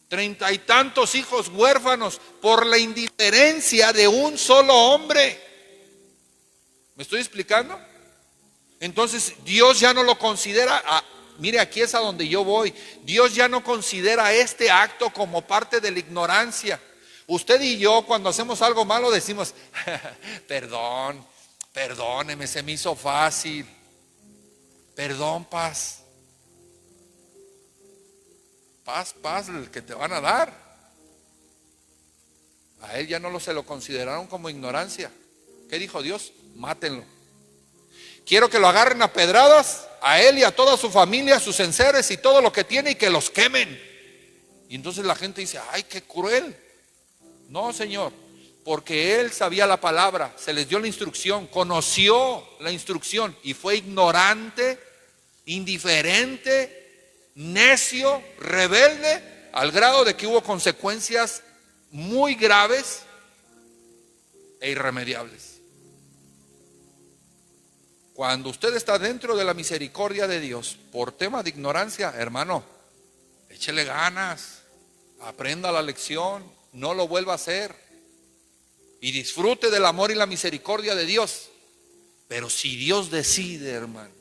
30 y tantos hijos huérfanos por la indiferencia de un solo hombre. ¿Me estoy explicando? Entonces Dios ya no lo considera. Mire, aquí es a donde yo voy. Dios ya no considera este acto como parte de la ignorancia. Usted y yo, cuando hacemos algo malo, decimos: perdóneme, se me hizo fácil. Perdón, paz, el que te van a dar. A él ya no se lo consideraron como ignorancia. ¿Qué dijo Dios? Mátenlo. Quiero que lo agarren a pedradas, a él y a toda su familia, a sus enseres y todo lo que tiene, y que los quemen. Y entonces la gente dice: ay, qué cruel. No, Señor, porque él sabía la palabra, se les dio la instrucción, conoció la instrucción y fue ignorante, indiferente, necio, rebelde, al grado de que hubo consecuencias muy graves e irremediables. Cuando usted está dentro de la misericordia de Dios por tema de ignorancia, hermano, échele ganas, aprenda la lección, no lo vuelva a hacer y disfrute del amor y la misericordia de Dios. Pero si Dios decide, hermano,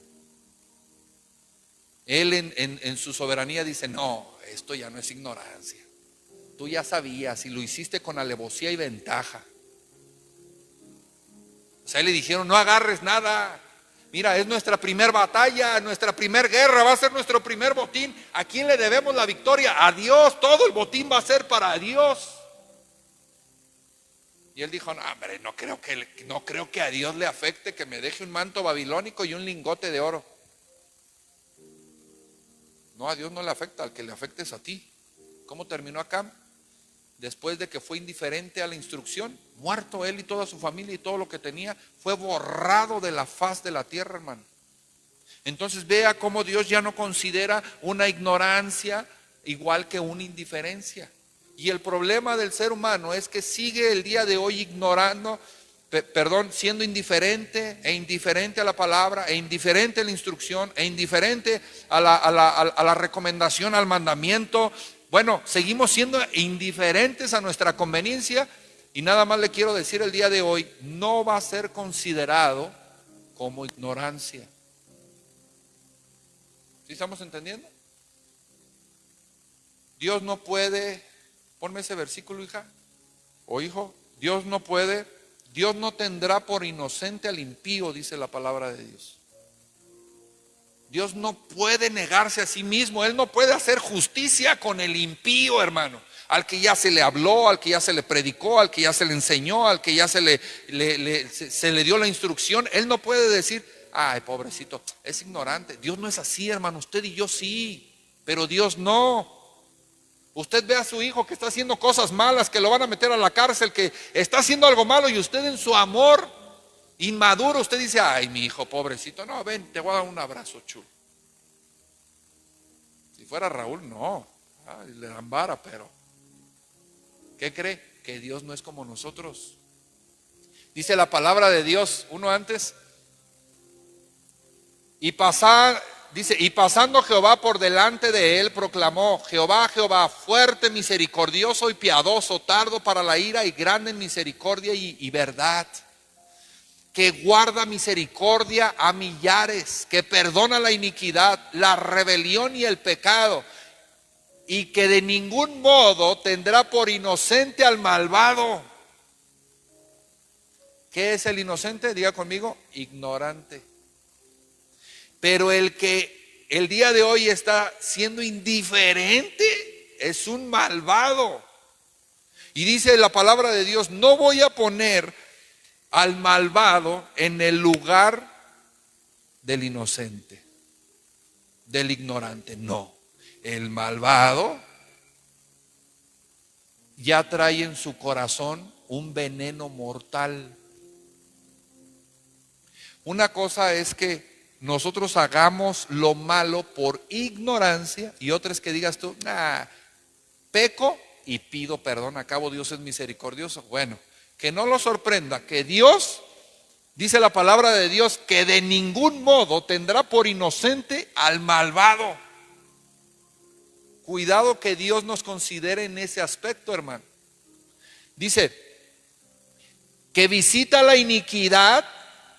Él en su soberanía dice: no, esto ya no es ignorancia, tú ya sabías y lo hiciste con alevosía y ventaja. O sea, le dijeron: no agarres nada. Mira, es nuestra primer batalla, nuestra primer guerra, va a ser nuestro primer botín. ¿A quién le debemos la victoria? A Dios. Todo el botín va a ser para Dios. Y él dijo: no, hombre, no creo que a Dios le afecte que me deje un manto babilónico y un lingote de oro. No, a Dios no le afecta, al que le afecta es a ti. ¿Cómo terminó Acán? Después de que fue indiferente a la instrucción, muerto él y toda su familia y todo lo que tenía, fue borrado de la faz de la tierra, hermano. Entonces vea cómo Dios ya no considera una ignorancia igual que una indiferencia. Y el problema del ser humano es que sigue el día de hoy siendo indiferente e indiferente a la palabra, e indiferente a la instrucción, e indiferente a la recomendación, al mandamiento. Bueno, seguimos siendo indiferentes a nuestra conveniencia, y nada más le quiero decir el día de hoy: no va a ser considerado como ignorancia. ¿Sí estamos entendiendo? Dios no puede, ponme ese versículo, hija o hijo, Dios no tendrá por inocente al impío, dice la palabra de Dios. Dios no puede negarse a sí mismo. Él no puede hacer justicia con el impío, hermano. Al que ya se le habló, al que ya se le predicó, al que ya se le enseñó, al que ya se le dio la instrucción. Él no puede decir: ay, pobrecito, es ignorante. Dios no es así, hermano. Usted y yo sí, pero Dios no. Usted ve a su hijo que está haciendo cosas malas, que lo van a meter a la cárcel, que está haciendo algo malo, y usted en su amor inmaduro, usted dice: ay, mi hijo pobrecito, no, ven, te voy a dar un abrazo, chulo. Si fuera Raúl, no, le dan vara. Pero ¿qué cree? Que Dios no es como nosotros. Dice la palabra de Dios, uno antes: y pasando Jehová por delante de él, proclamó: Jehová, Jehová, fuerte, misericordioso y piadoso, tardo para la ira y grande en misericordia y verdad, que guarda misericordia a millares, que perdona la iniquidad, la rebelión y el pecado, y que de ningún modo tendrá por inocente al malvado. ¿Qué es el inocente? Diga conmigo: ignorante. Pero el que el día de hoy está siendo indiferente es un malvado. Y dice la palabra de Dios: no voy a poner al malvado en el lugar del inocente, del ignorante. No, el malvado ya trae en su corazón un veneno mortal. Una cosa es que nosotros hagamos lo malo por ignorancia, y otra es que digas tú: peco y pido perdón. Acabo, Dios es misericordioso. Bueno, que no lo sorprenda que Dios, dice la palabra de Dios, que de ningún modo tendrá por inocente al malvado. Cuidado que Dios nos considere en ese aspecto, hermano. Dice que visita la iniquidad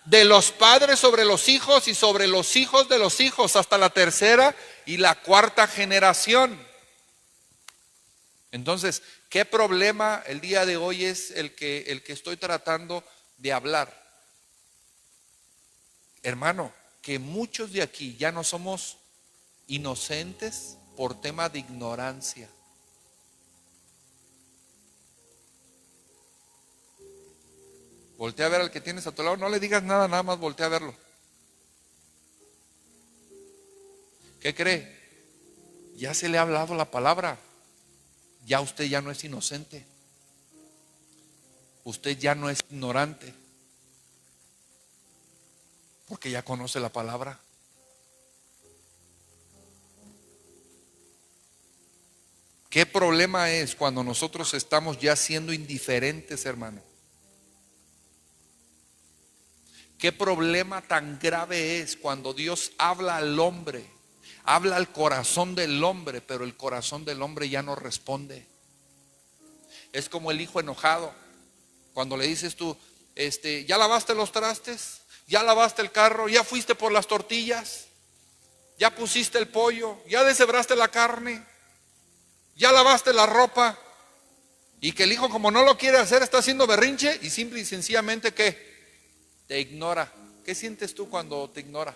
de los padres sobre los hijos y sobre los hijos de los hijos hasta la tercera y la cuarta generación. Entonces, ¿qué problema el día de hoy es el que estoy tratando de hablar? Hermano, que muchos de aquí ya no somos inocentes por tema de ignorancia. Voltea a ver al que tienes a tu lado, no le digas nada, nada más voltea a verlo. ¿Qué cree? Ya se le ha hablado la palabra. Ya usted ya no es inocente. Usted ya no es ignorante. Porque ya conoce la palabra. ¿Qué problema es cuando nosotros estamos ya siendo indiferentes, hermano? ¿Qué problema tan grave es cuando Dios habla al hombre, habla al corazón del hombre, pero el corazón del hombre ya no responde? Es como el hijo enojado, cuando le dices tú, ¿ya lavaste los trastes? ¿Ya lavaste el carro? ¿Ya fuiste por las tortillas? ¿Ya pusiste el pollo? ¿Ya deshebraste la carne? ¿Ya lavaste la ropa? Y que el hijo, como no lo quiere hacer, está haciendo berrinche y simple y sencillamente ¿qué? Te ignora. ¿Qué sientes tú cuando te ignora?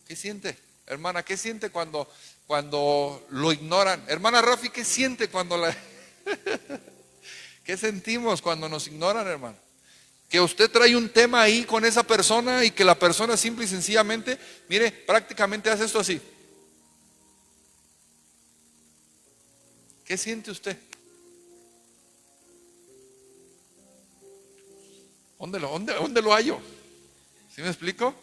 ¿Qué siente, hermana? ¿Qué siente cuando lo ignoran? Hermana Rafi, ¿qué siente cuando la... ¿Qué sentimos cuando nos ignoran, hermano? Que usted trae un tema ahí con esa persona y que la persona simple y sencillamente, mire, prácticamente hace esto así. ¿Qué siente usted? ¿Dónde lo hallo? ¿Sí me explico?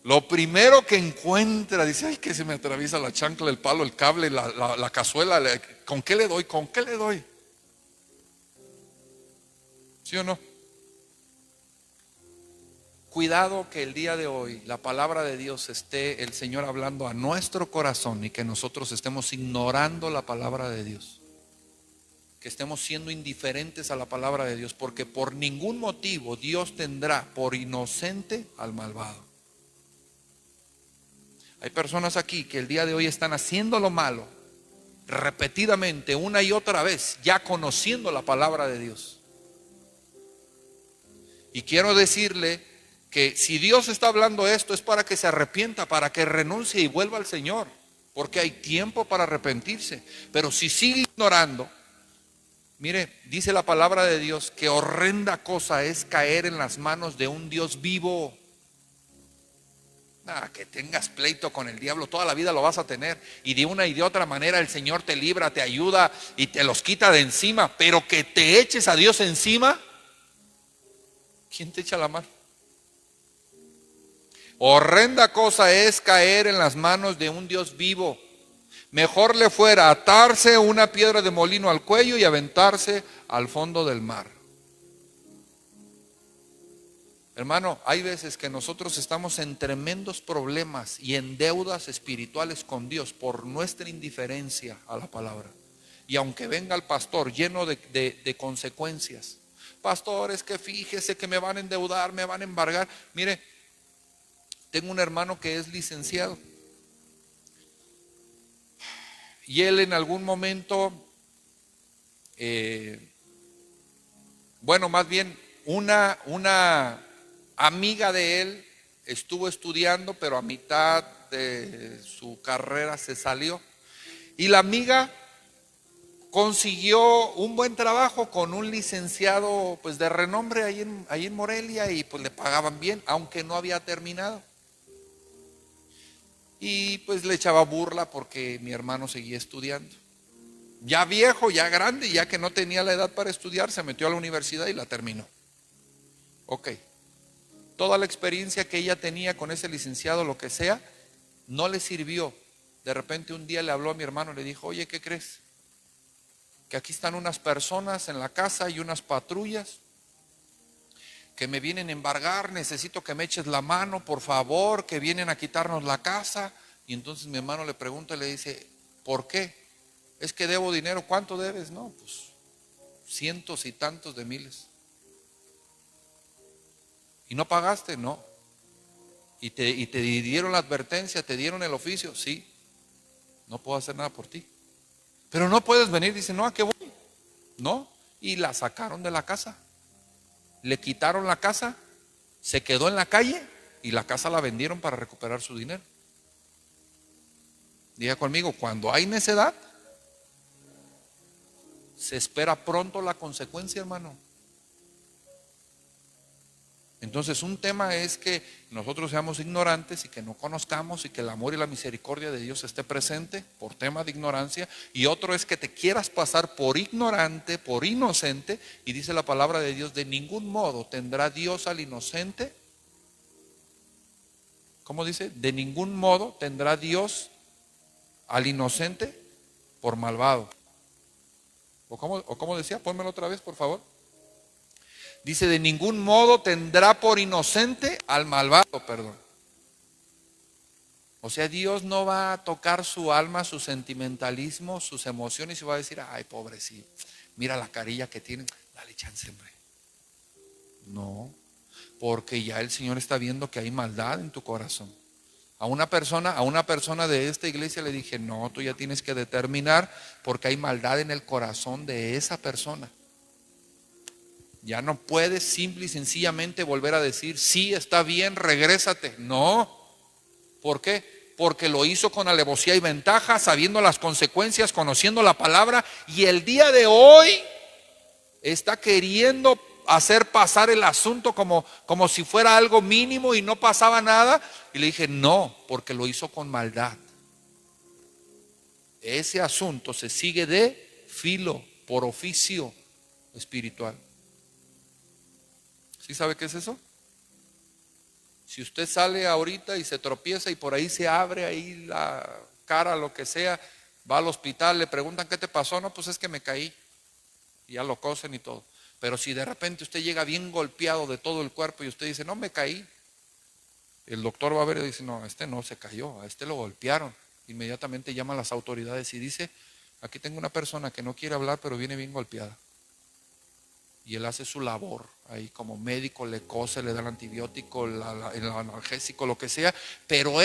Lo primero que encuentra, dice, ay, que se me atraviesa la chancla, el palo, el cable, la cazuela, ¿con qué le doy? ¿Con qué le doy? ¿Sí o no? Cuidado que el día de hoy la palabra de Dios esté el Señor hablando a nuestro corazón y que nosotros estemos ignorando la palabra de Dios. Que estemos siendo indiferentes a la palabra de Dios, porque por ningún motivo Dios tendrá por inocente al malvado. Hay personas aquí que el día de hoy están haciendo lo malo repetidamente, una y otra vez, ya conociendo la palabra de Dios. Y quiero decirle que si Dios está hablando esto es para que se arrepienta, para que renuncie y vuelva al Señor, porque hay tiempo para arrepentirse. Pero si sigue ignorando, mire, dice la palabra de Dios que horrenda cosa es caer en las manos de un Dios vivo. Que tengas pleito con el diablo, toda la vida lo vas a tener. Y de una y de otra manera el Señor te libra, te ayuda y te los quita de encima. Pero que te eches a Dios encima, ¿quién te echa la mano? Horrenda cosa es caer en las manos de un Dios vivo. Mejor le fuera atarse una piedra de molino al cuello y aventarse al fondo del mar. Hermano, hay veces que nosotros estamos en tremendos problemas y en deudas espirituales con Dios por nuestra indiferencia a la palabra. Y aunque venga el pastor lleno de consecuencias, pastor, es que fíjese que me van a endeudar, me van a embargar. Mire, tengo un hermano que es licenciado. Y él en algún momento, más bien una amiga de él estuvo estudiando, pero a mitad de su carrera se salió. Y la amiga consiguió un buen trabajo con un licenciado pues de renombre ahí en Morelia y pues le pagaban bien, aunque no había terminado. Y pues le echaba burla porque mi hermano seguía estudiando. Ya viejo, ya grande, ya que no tenía la edad para estudiar, se metió a la universidad y la terminó. Ok. Toda la experiencia que ella tenía con ese licenciado, lo que sea, no le sirvió. De repente un día le habló a mi hermano y le dijo, oye, ¿qué crees? que aquí están unas personas en la casa y unas patrullas que me vienen a embargar, necesito que me eches la mano, por favor, que vienen a quitarnos la casa. Y entonces mi hermano le pregunta y le dice, ¿por qué? Es que debo dinero. ¿Cuánto debes? No, pues cientos y tantos de miles. ¿Y no pagaste? No. ¿Y te dieron la advertencia, te dieron el oficio? Sí. No puedo hacer nada por ti. Pero no puedes venir. Dice, no, ¿a qué voy? No. Y la sacaron de la casa. Le quitaron la casa, se quedó en la calle y la casa la vendieron para recuperar su dinero. Diga conmigo, cuando hay necedad, se espera pronto la consecuencia, hermano. Entonces un tema es que nosotros seamos ignorantes y que no conozcamos y que el amor y la misericordia de Dios esté presente por tema de ignorancia, y otro es que te quieras pasar por ignorante, por inocente, y dice la palabra de Dios, de ningún modo tendrá Dios al inocente. ¿Cómo dice? De ningún modo tendrá Dios al inocente por malvado. ¿O cómo decía? Pónmelo otra vez, por favor. Dice, de ningún modo tendrá por inocente al malvado, perdón. O sea, Dios no va a tocar su alma, su sentimentalismo, sus emociones y va a decir, ay, pobrecito, mira la carilla que tiene, dale chance, hombre. No, porque ya el Señor está viendo que hay maldad en tu corazón. A una persona de esta iglesia le dije, no, tú ya tienes que determinar porque hay maldad en el corazón de esa persona. Ya no puedes simple y sencillamente volver a decir, sí, está bien, regrésate. No. ¿Por qué? Porque lo hizo con alevosía y ventaja, sabiendo las consecuencias, conociendo la palabra, y el día de hoy está queriendo hacer pasar el asunto como si fuera algo mínimo y no pasaba nada. Y le dije, no, porque lo hizo con maldad. Ese asunto se sigue de filo, por oficio espiritual. ¿Sí sabe qué es eso? Si usted sale ahorita y se tropieza y por ahí se abre ahí la cara, lo que sea, va al hospital, le preguntan ¿qué te pasó? No, pues es que me caí. Y ya lo cosen y todo. Pero si de repente usted llega bien golpeado de todo el cuerpo y usted dice, no, me caí, el doctor va a ver y dice, no, este no se cayó, a este lo golpearon. Inmediatamente llama a las autoridades y dice, aquí tengo una persona que no quiere hablar pero viene bien golpeada. Y él hace su labor ahí como médico, le cose, le da el antibiótico, el analgésico, lo que sea. Pero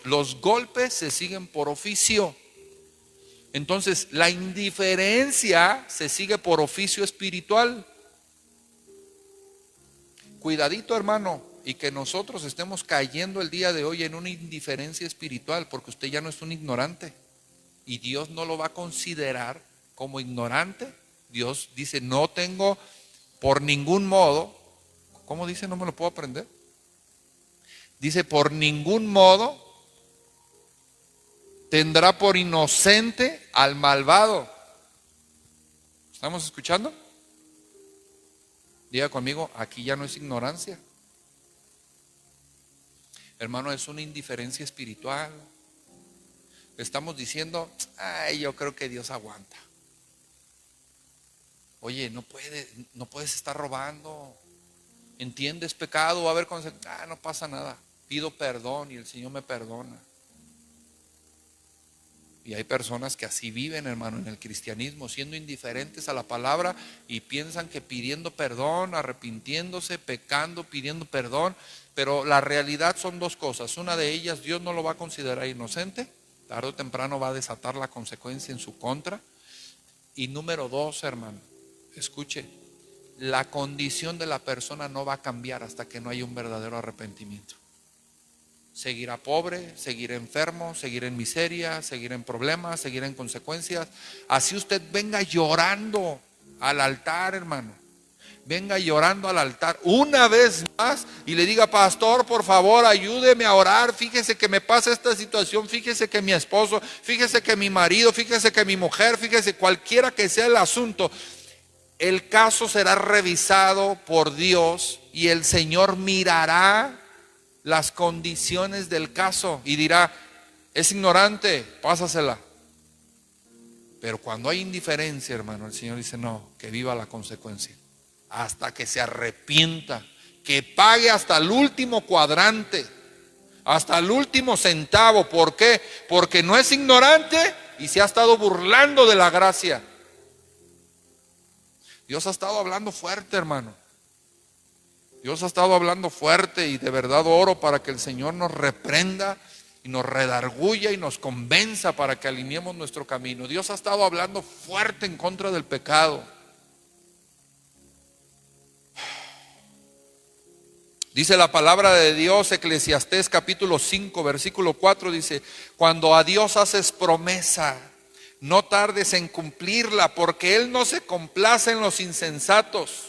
los golpes se siguen por oficio. Entonces la indiferencia se sigue por oficio espiritual. Cuidadito, hermano, y que nosotros estemos cayendo el día de hoy en una indiferencia espiritual, porque usted ya no es un ignorante y Dios no lo va a considerar como ignorante. Dios dice, no tengo por ningún modo, ¿cómo dice? No me lo puedo aprender. Dice, por ningún modo tendrá por inocente al malvado. ¿Estamos escuchando? Diga conmigo, aquí ya no es ignorancia. Hermano, es una indiferencia espiritual. Estamos diciendo, ay, yo creo que Dios aguanta. Oye, no puedes estar robando. ¿Entiendes pecado? Va a haber consecuencias. No pasa nada. Pido perdón y el Señor me perdona. Y hay personas que así viven, hermano, en el cristianismo, siendo indiferentes a la palabra y piensan que pidiendo perdón, arrepintiéndose, pecando, pidiendo perdón. Pero la realidad son dos cosas. Una de ellas, Dios no lo va a considerar inocente. Tarde o temprano va a desatar la consecuencia en su contra. Y número dos, hermano, escuche, la condición de la persona no va a cambiar hasta que no haya un verdadero arrepentimiento. Seguirá pobre, seguirá enfermo, seguirá en miseria, seguirá en problemas, seguirá en consecuencias. Así usted venga llorando al altar, hermano. Venga llorando al altar una vez más y le diga, pastor, por favor, ayúdeme a orar. Fíjese que me pasa esta situación, fíjese que mi esposo, fíjese que mi marido, fíjese que mi mujer, fíjese cualquiera que sea el asunto. El caso será revisado por Dios y el Señor mirará las condiciones del caso y dirá, es ignorante, pásasela. Pero cuando hay indiferencia, hermano, el Señor dice, no, que viva la consecuencia. Hasta que se arrepienta, que pague hasta el último cuadrante, hasta el último centavo. ¿Por qué? Porque no es ignorante y se ha estado burlando de la gracia. Dios ha estado hablando fuerte, hermano. Dios ha estado hablando fuerte y de verdad oro para que el Señor nos reprenda y nos redarguya y nos convenza para que alineemos nuestro camino. Dios ha estado hablando fuerte en contra del pecado. Dice la palabra de Dios, Eclesiastés capítulo 5, versículo 4, dice: cuando a Dios haces promesa, no tardes en cumplirla, porque Él no se complace en los insensatos.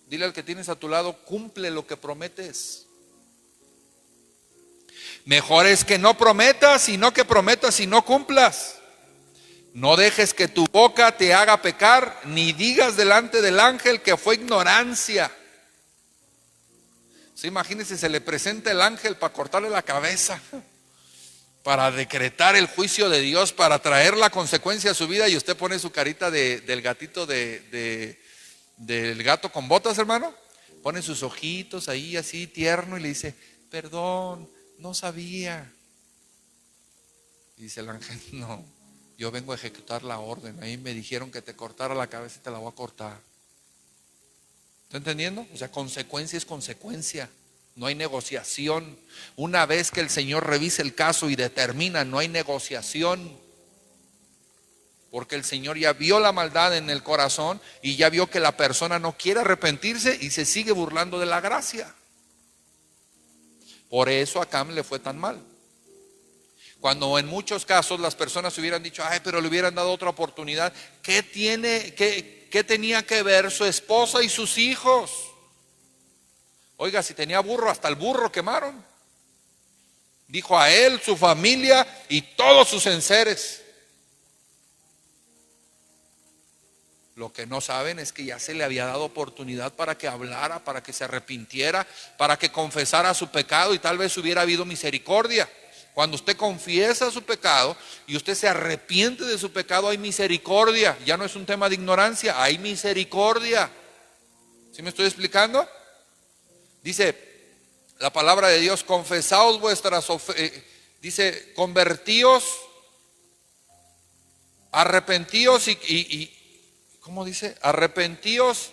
Dile al que tienes a tu lado, cumple lo que prometes. Mejor es que no prometas, y no que prometas y no cumplas. No dejes que tu boca te haga pecar, ni digas delante del ángel que fue ignorancia. Sí, imagínense, se le presenta el ángel para cortarle la cabeza, para decretar el juicio de Dios, para traer la consecuencia a su vida, y usted pone su carita del gatito del gato con botas, hermano. Pone sus ojitos ahí así tierno y le dice: perdón, no sabía. Y dice el ángel: no, yo vengo a ejecutar la orden. Ahí me dijeron que te cortara la cabeza y te la voy a cortar. ¿Está entendiendo? O sea, consecuencia es consecuencia. No hay negociación. Una vez que el Señor revise el caso y determina, no hay negociación. Porque el Señor ya vio la maldad en el corazón y ya vio que la persona no quiere arrepentirse y se sigue burlando de la gracia. Por eso a Cam le fue tan mal. Cuando en muchos casos las personas hubieran dicho: ay, pero le hubieran dado otra oportunidad. ¿Qué tenía que ver su esposa y sus hijos? Oiga, si tenía burro, hasta el burro quemaron. Dijo: a él, su familia y todos sus enseres. Lo que no saben es que ya se le había dado oportunidad para que hablara, para que se arrepintiera, para que confesara su pecado, y tal vez hubiera habido misericordia. Cuando usted confiesa su pecado y usted se arrepiente de su pecado, hay misericordia. Ya no es un tema de ignorancia, hay misericordia. ¿Sí me estoy explicando? Dice la palabra de Dios: confesaos vuestras ofensas. Dice: convertíos, arrepentíos y ¿cómo dice? Arrepentíos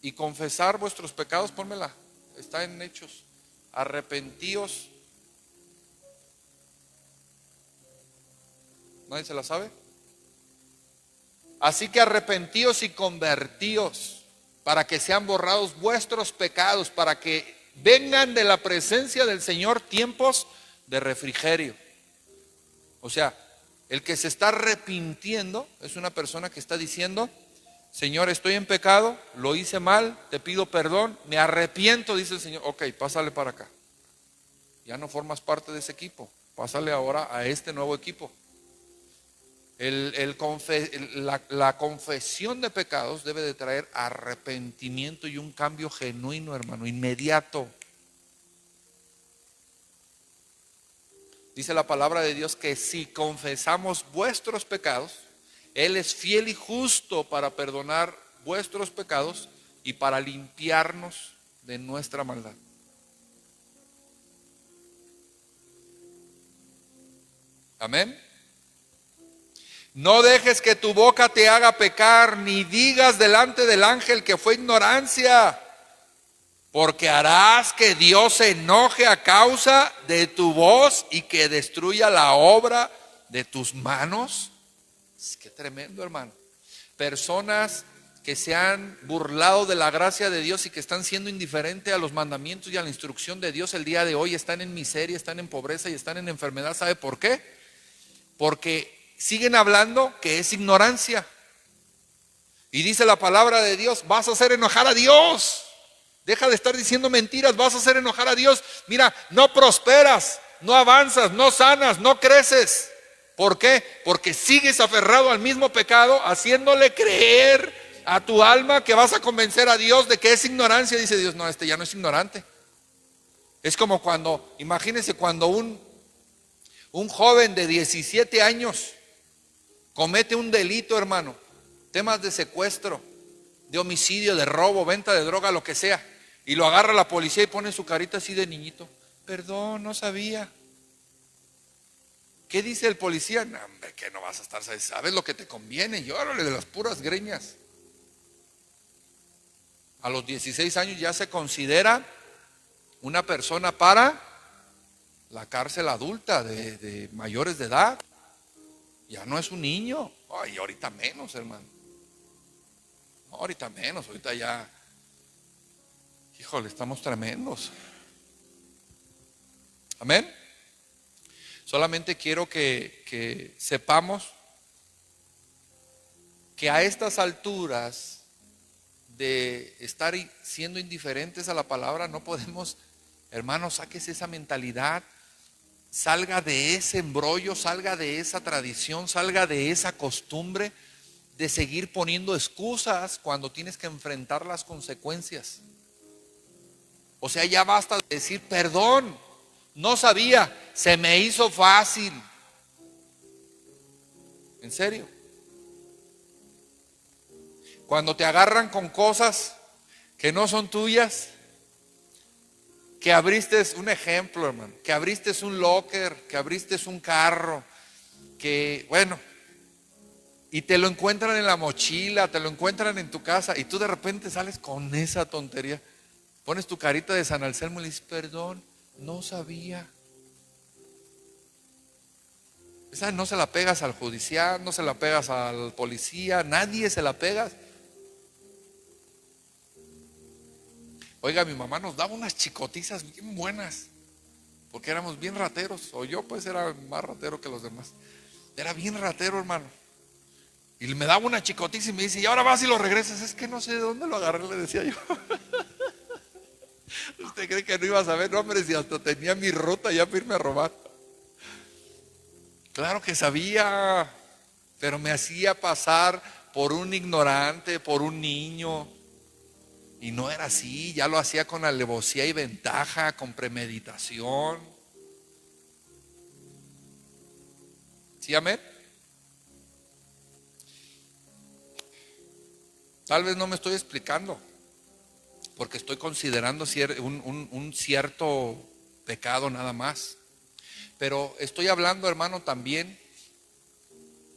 y confesar vuestros pecados. Pónmela, está en Hechos. Arrepentíos. ¿Nadie se la sabe? Así que arrepentíos y convertíos, para que sean borrados vuestros pecados, para que vengan de la presencia del Señor tiempos de refrigerio. O sea, el que se está arrepintiendo es una persona que está diciendo: Señor, estoy en pecado, lo hice mal, te pido perdón, me arrepiento, dice el Señor. Ok, pásale para acá. Ya no formas parte de ese equipo, pásale ahora a este nuevo equipo. La confesión de pecados debe de traer arrepentimiento y un cambio genuino, hermano, inmediato. Dice la palabra de Dios que si confesamos vuestros pecados, Él es fiel y justo para perdonar vuestros pecados y para limpiarnos de nuestra maldad. Amén. No dejes que tu boca te haga pecar, ni digas delante del ángel que fue ignorancia, porque harás que Dios se enoje a causa de tu voz y que destruya la obra de tus manos. Qué tremendo, hermano. Personas que se han burlado de la gracia de Dios y que están siendo indiferentes a los mandamientos y a la instrucción de Dios el día de hoy, están en miseria, están en pobreza y están en enfermedad. ¿Sabe por qué? Porque siguen hablando que es ignorancia. Y dice la palabra de Dios: vas a hacer enojar a Dios. Deja de estar diciendo mentiras, vas a hacer enojar a Dios. Mira, no prosperas, no avanzas, no sanas, no creces. ¿Por qué? Porque sigues aferrado al mismo pecado, haciéndole creer a tu alma que vas a convencer a Dios de que es ignorancia. Dice Dios: no, este ya no es ignorante. Es como cuando, imagínense cuando un Un joven de 17 años comete un delito, hermano. Temas de secuestro, de homicidio, de robo, venta de droga, lo que sea. Y lo agarra la policía y pone su carita así de niñito. Perdón, no sabía. ¿Qué dice el policía? No, hombre, que no vas a estar, sabes lo que te conviene. Llórale de las puras greñas. A los 16 años ya se considera una persona para la cárcel adulta de mayores de edad. Ya no es un niño. Ay, ahorita menos, hermano. No, ahorita menos, ahorita ya. Híjole, estamos tremendos. Amén. Solamente quiero que sepamos que a estas alturas de estar siendo indiferentes a la palabra no podemos, hermano, saques esa mentalidad, salga de ese embrollo, salga de esa tradición, salga de esa costumbre de seguir poniendo excusas cuando tienes que enfrentar las consecuencias. O sea, ya basta de decir perdón, no sabía, se me hizo fácil. ¿En serio? Cuando te agarran con cosas que no son tuyas, que abriste un ejemplo, hermano, que abriste un locker, que abriste un carro, que bueno, y te lo encuentran en la mochila, te lo encuentran en tu casa y tú de repente sales con esa tontería. Pones tu carita de San Anselmo y le dices, perdón, no sabía. Esa no se la pegas al judicial, no se la pegas al policía, nadie se la pegas. Oiga, mi mamá nos daba unas chicotizas bien buenas, porque éramos bien rateros, o yo pues era más ratero que los demás. Era bien ratero, hermano. Y me daba una chicotiza y me dice, y ahora vas y lo regresas. Es que no sé de dónde lo agarré, le decía yo. ¿Usted cree que no iba a saber? No, hombre, si hasta tenía mi ruta ya para irme a robar. Claro que sabía, pero me hacía pasar por un ignorante, por un niño. Y no era así, ya lo hacía con alevosía y ventaja, con premeditación. ¿Sí, amén? Tal vez no me estoy explicando, porque estoy considerando un cierto pecado nada más. Pero estoy hablando, hermano, también,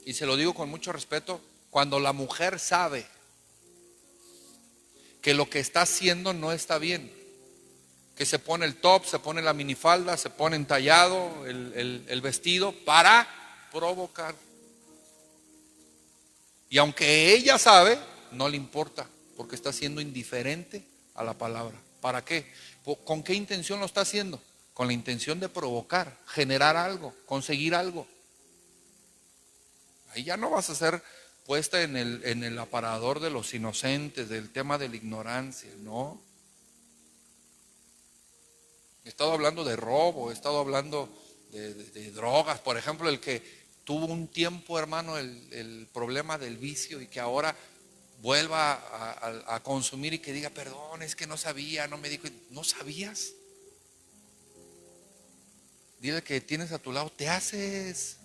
y se lo digo con mucho respeto, cuando la mujer sabe que lo que está haciendo no está bien, que se pone el top, se pone la minifalda, se pone entallado el vestido para provocar. Y aunque ella sabe, no le importa, porque está siendo indiferente a la palabra. ¿Para qué? ¿Con qué intención lo está haciendo? Con la intención de provocar, generar algo, conseguir algo. Ahí ya no vas a ser puesta en el aparador de los inocentes, del tema de la ignorancia, ¿no? He estado hablando de robo, he estado hablando de drogas, por ejemplo, el que tuvo un tiempo, hermano, el problema del vicio y que ahora vuelva a consumir y que diga, perdón, es que no sabía, no me dijo, ¿no sabías? Dile que tienes a tu lado, te haces.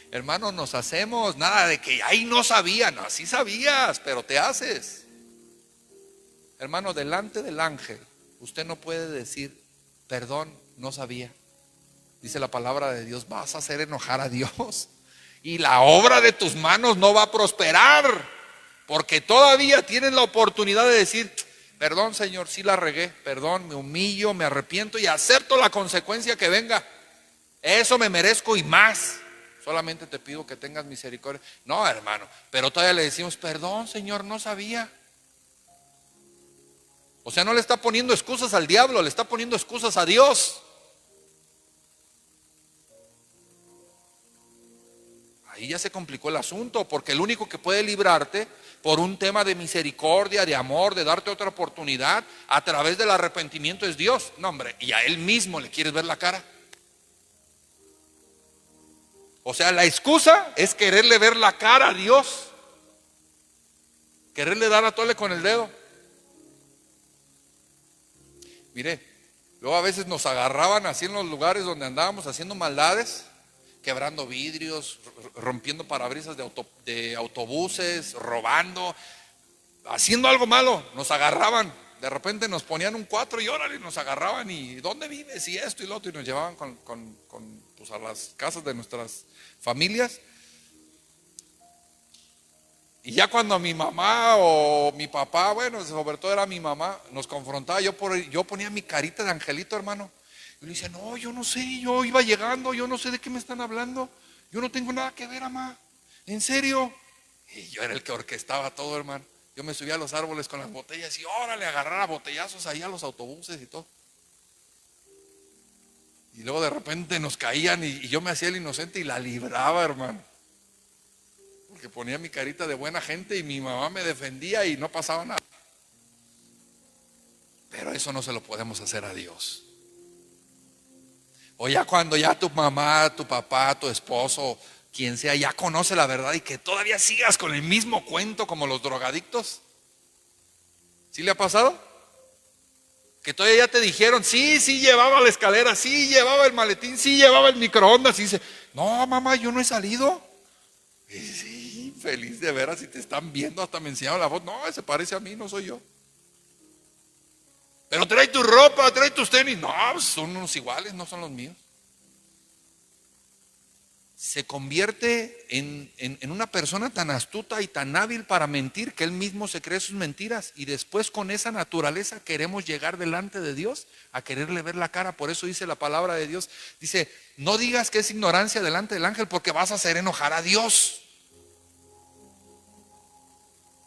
Hermano, nos hacemos, nada de que ahí no sabía, no, sí sabías, pero te haces. Hermano, delante del ángel, usted no puede decir, perdón, no sabía. Dice la palabra de Dios, vas a hacer enojar a Dios y la obra de tus manos no va a prosperar, porque todavía tienes la oportunidad de decir, perdón, Señor, sí la regué, perdón, me humillo, me arrepiento y acepto la consecuencia que venga. Eso me merezco y más. Solamente te pido que tengas misericordia. No, hermano, pero todavía le decimos, perdón, Señor, no sabía. O sea, no le está poniendo excusas al diablo, le está poniendo excusas a Dios. Ahí ya se complicó el asunto, porque el único que puede librarte por un tema de misericordia, de amor, de darte otra oportunidad a través del arrepentimiento es Dios. No, hombre, y a Él mismo le quieres ver la cara. O sea, la excusa es quererle ver la cara a Dios, quererle dar a tole con el dedo. Mire, Luego a veces nos agarraban así en los lugares donde andábamos haciendo maldades, quebrando vidrios, rompiendo parabrisas de autobuses, robando, haciendo algo malo. Nos agarraban, de repente nos ponían un 4 y órale, nos agarraban y ¿dónde vives? Y esto y lo otro, y nos llevaban pues a las casas de nuestras familias. Y ya cuando mi mamá o mi papá, bueno, sobre todo era mi mamá, nos confrontaba, yo ponía mi carita de angelito, hermano. Y le decía, no, yo no sé, yo iba llegando, yo no sé de qué me están hablando. Yo no tengo nada que ver, mamá. ¿En serio? Y yo era el que orquestaba todo, hermano. Yo me subía a los árboles con las botellas y órale, agarrar a botellazos ahí a los autobuses y todo. Y luego de repente nos caían y yo me hacía el inocente y la libraba, hermano. Porque ponía mi carita de buena gente y mi mamá me defendía y no pasaba nada. Pero eso no se lo podemos hacer a Dios. O ya cuando ya tu mamá, tu papá, tu esposo, quien sea, ya conoce la verdad y que todavía sigas con el mismo cuento como los drogadictos. ¿Sí le ha pasado? Que todavía ya te dijeron, sí llevaba la escalera, sí llevaba el maletín, sí llevaba el microondas. Y dice, no mamá, yo no he salido. Y sí, feliz de veras, si te están viendo, hasta me enseñaron la voz. No, se parece a mí, no soy yo. Pero trae tu ropa, trae tus tenis. No, son unos iguales, no son los míos. Se convierte en una persona tan astuta y tan hábil para mentir que él mismo se cree sus mentiras. Y después con esa naturaleza queremos llegar delante de Dios a quererle ver la cara. Por eso dice la palabra de Dios. Dice, no digas que es ignorancia delante del ángel porque vas a hacer enojar a Dios.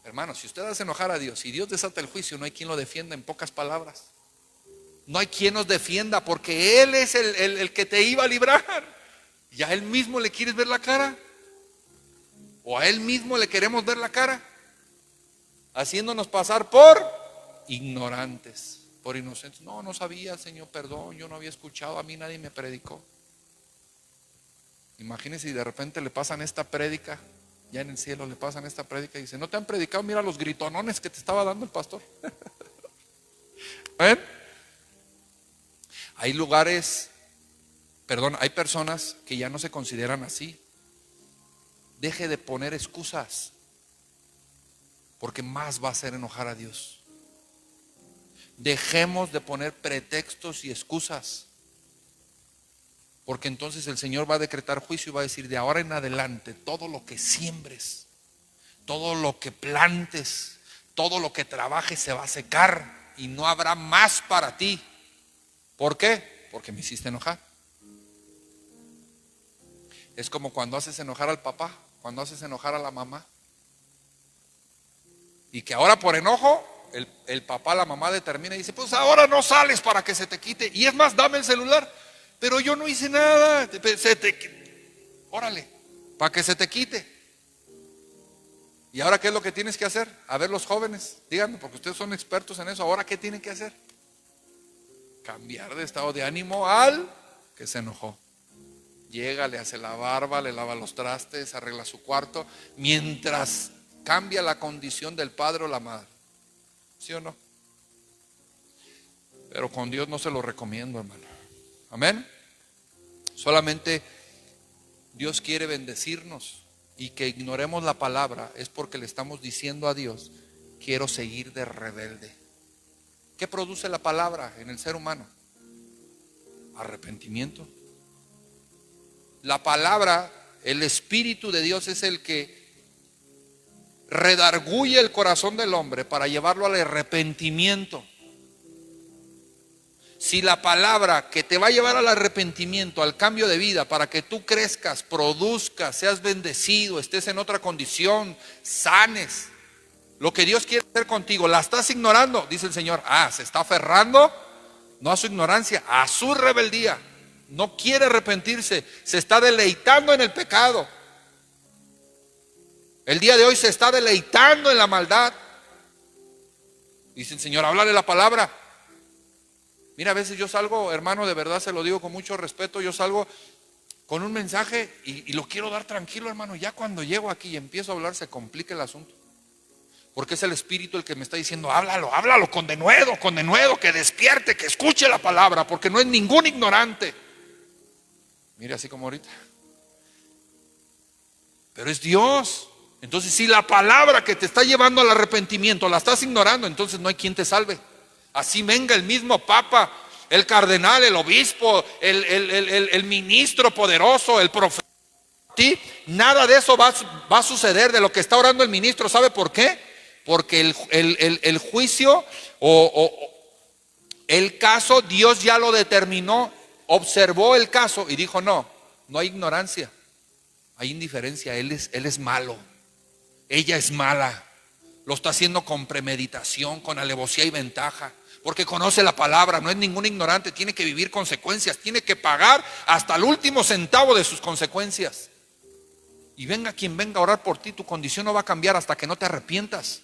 Hermano, si usted hace enojar a Dios y Dios desata el juicio, no hay quien lo defienda, en pocas palabras. No hay quien nos defienda porque Él es el que te iba a librar. ¿Y a Él mismo le quieres ver la cara? ¿O a Él mismo le queremos ver la cara? Haciéndonos pasar por ignorantes, por inocentes. No, no sabía, Señor, perdón, yo no había escuchado, a mí nadie me predicó. Imagínense si de repente le pasan esta prédica, ya en el cielo le pasan esta prédica y dice, ¿no te han predicado? Mira los gritonones que te estaba dando el pastor. ¿Ven? Hay lugares, hay personas que ya no se consideran así. Deje de poner excusas, porque más va a hacer enojar a Dios. Dejemos de poner pretextos y excusas, porque entonces el Señor va a decretar juicio y va a decir, de ahora en adelante, todo lo que siembres, todo lo que plantes, todo lo que trabajes se va a secar y no habrá más para ti. ¿Por qué? Porque me hiciste enojar. Es como cuando haces enojar al papá, cuando haces enojar a la mamá. Y que ahora por enojo, el papá, la mamá determina y dice, pues ahora no sales para que se te quite. Y es más, dame el celular. Pero yo no hice nada. Órale, para que se te quite. ¿Y ahora qué es lo que tienes que hacer? A ver, los jóvenes, díganme, porque ustedes son expertos en eso. ¿Ahora qué tienen que hacer? Cambiar de estado de ánimo al que se enojó. Llega, le hace la barba, le lava los trastes, arregla su cuarto, mientras cambia la condición del padre o la madre. ¿Sí o no? Pero con Dios no se lo recomiendo, hermano. Amén. Solamente Dios quiere bendecirnos, y que ignoremos la palabra es porque le estamos diciendo a Dios, quiero seguir de rebelde. ¿Qué produce la palabra en el ser humano? Arrepentimiento. La palabra, el Espíritu de Dios es el que redarguye el corazón del hombre para llevarlo al arrepentimiento. Si la palabra que te va a llevar al arrepentimiento, al cambio de vida, para que tú crezcas, produzcas, seas bendecido, estés en otra condición, sanes, lo que Dios quiere hacer contigo, la estás ignorando, dice el Señor, se está aferrando, no a su ignorancia, a su rebeldía. No quiere arrepentirse, se está deleitando en el pecado. El día de hoy se está deleitando en la maldad. Dice el Señor, háblale la palabra. Mira, a veces yo salgo, hermano, de verdad se lo digo con mucho respeto, yo salgo con un mensaje y lo quiero dar tranquilo, hermano. Ya cuando llego aquí y empiezo a hablar se complica el asunto. Porque es el Espíritu el que me está diciendo, háblalo con denuedo, que despierte, que escuche la palabra, porque no es ningún ignorante. Mire, así como ahorita. Pero es Dios. Entonces, si la palabra que te está llevando al arrepentimiento la estás ignorando, entonces no hay quien te salve. Así venga el mismo Papa, el cardenal, el obispo, el ministro poderoso, el profeta. Nada de eso va a suceder de lo que está orando el ministro. ¿Sabe por qué? Porque el juicio o el caso, Dios ya lo determinó, observó el caso y dijo: no hay ignorancia, hay indiferencia. Él es malo, ella es mala, lo está haciendo con premeditación, con alevosía y ventaja, porque conoce la palabra. No es ningún ignorante, tiene que vivir consecuencias, tiene que pagar hasta el último centavo de sus consecuencias. Y venga quien venga a orar por ti, tu condición no va a cambiar hasta que no te arrepientas.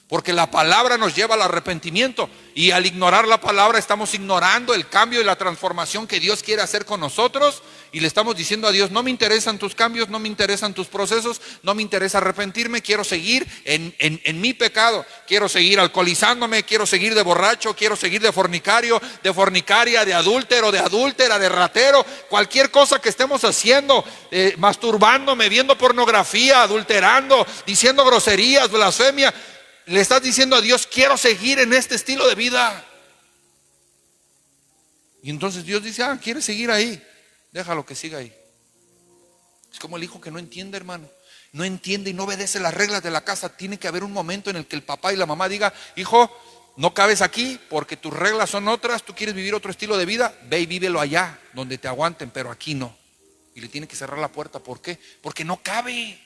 Porque la palabra nos lleva al arrepentimiento, y al ignorar la palabra estamos ignorando el cambio y la transformación que Dios quiere hacer con nosotros, y le estamos diciendo a Dios: no me interesan tus cambios, no me interesan tus procesos, no me interesa arrepentirme, quiero seguir en mi pecado, quiero seguir alcoholizándome, quiero seguir de borracho, quiero seguir de fornicario, de fornicaria, de adúltero, de adúltera, de ratero, cualquier cosa que estemos haciendo, masturbándome, viendo pornografía, adulterando, diciendo groserías, blasfemia. Le estás diciendo a Dios: quiero seguir en este estilo de vida. Y entonces Dios dice: ¿quieres seguir ahí? Déjalo que siga ahí. Es como el hijo que no entiende, hermano. No entiende y no obedece las reglas de la casa. Tiene que haber un momento en el que el papá y la mamá diga: hijo, no cabes aquí porque tus reglas son otras. Tú quieres vivir otro estilo de vida, ve y vívelo allá donde te aguanten, pero aquí no. Y le tiene que cerrar la puerta. ¿Por qué? Porque no cabe.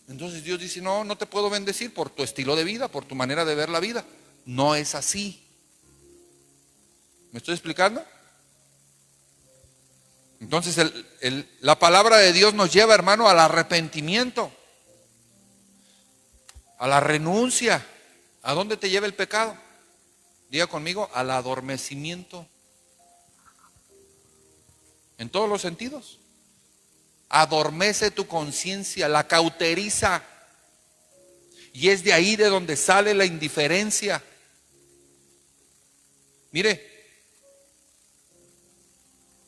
Entonces Dios dice: no te puedo bendecir por tu estilo de vida, por tu manera de ver la vida. No es así. ¿Me estoy explicando? Entonces la palabra de Dios nos lleva, hermano, al arrepentimiento, a la renuncia. ¿A dónde te lleva el pecado? Diga conmigo: al adormecimiento. En todos los sentidos. Adormece tu conciencia, la cauteriza, y es de ahí de donde sale la indiferencia. Mire,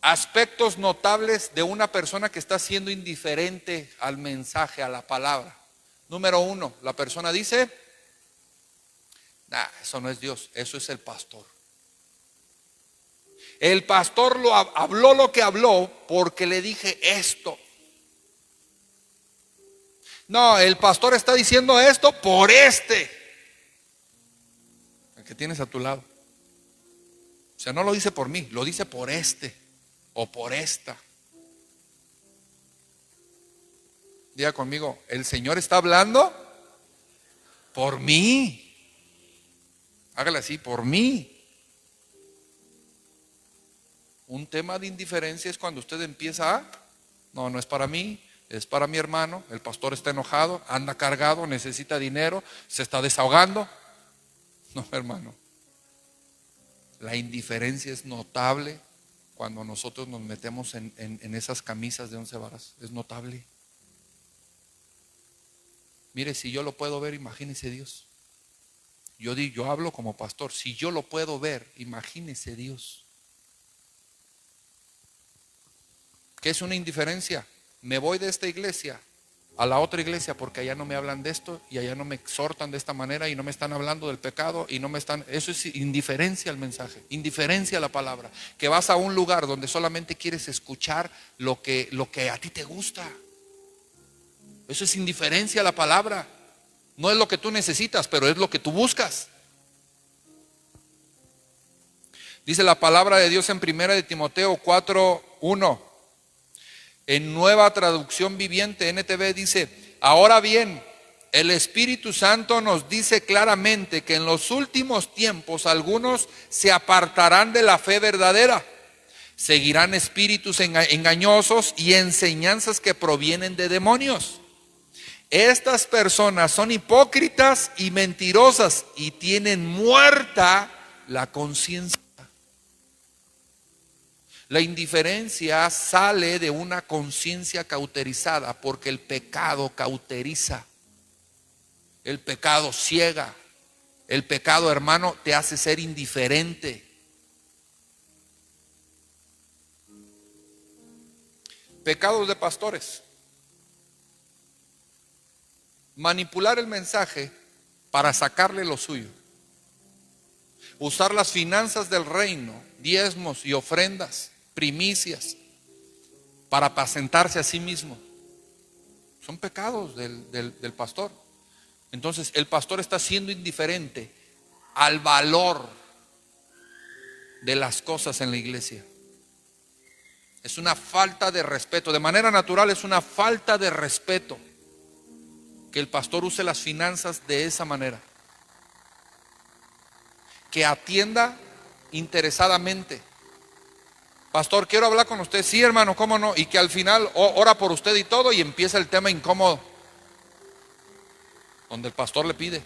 aspectos notables de una persona que está siendo indiferente al mensaje, a la palabra. Número 1, la persona dice: eso no es Dios, eso es el pastor. El pastor habló lo que habló porque le dije esto. No, el pastor está diciendo esto por el que tienes a tu lado. O sea, no lo dice por mí, lo dice por o por esta. Diga conmigo: el Señor está hablando por mí. Hágale así: por mí. Un tema de indiferencia es cuando usted empieza no es para mí, es para mi hermano. El pastor está enojado, anda cargado, necesita dinero, se está desahogando. No, hermano. La indiferencia es notable cuando nosotros nos metemos en esas camisas de 11 varas. Es notable. Mire, si yo lo puedo ver, imagínese Dios. Yo hablo como pastor. Si yo lo puedo ver, imagínese Dios. ¿Qué es una indiferencia? Me voy de esta iglesia a la otra iglesia porque allá no me hablan de esto y allá no me exhortan de esta manera y no me están hablando del pecado y no me están. Eso es indiferencia al mensaje, indiferencia a la palabra. Que vas a un lugar donde solamente quieres escuchar lo que a ti te gusta. Eso es indiferencia a la palabra. No es lo que tú necesitas, pero es lo que tú buscas. Dice la palabra de Dios en 1 Timoteo 4:1. En Nueva Traducción Viviente, NTV, dice: ahora bien, el Espíritu Santo nos dice claramente que en los últimos tiempos algunos se apartarán de la fe verdadera, seguirán espíritus engañosos y enseñanzas que provienen de demonios. Estas personas son hipócritas y mentirosas y tienen muerta la conciencia. La indiferencia sale de una conciencia cauterizada, porque el pecado cauteriza. El pecado ciega. El pecado, hermano, te hace ser indiferente. Pecados de pastores. Manipular el mensaje para sacarle lo suyo. Usar las finanzas del reino, diezmos y ofrendas, primicias, para apacentarse a sí mismo. Son pecados del pastor. Entonces el pastor está siendo indiferente al valor de las cosas en la iglesia. Es una falta de respeto. De manera natural es una falta de respeto que el pastor use las finanzas de esa manera. Que atienda interesadamente. Pastor, quiero hablar con usted. Sí, hermano, cómo no. Y que al final ora por usted y todo, y empieza el tema incómodo, donde el pastor le pide: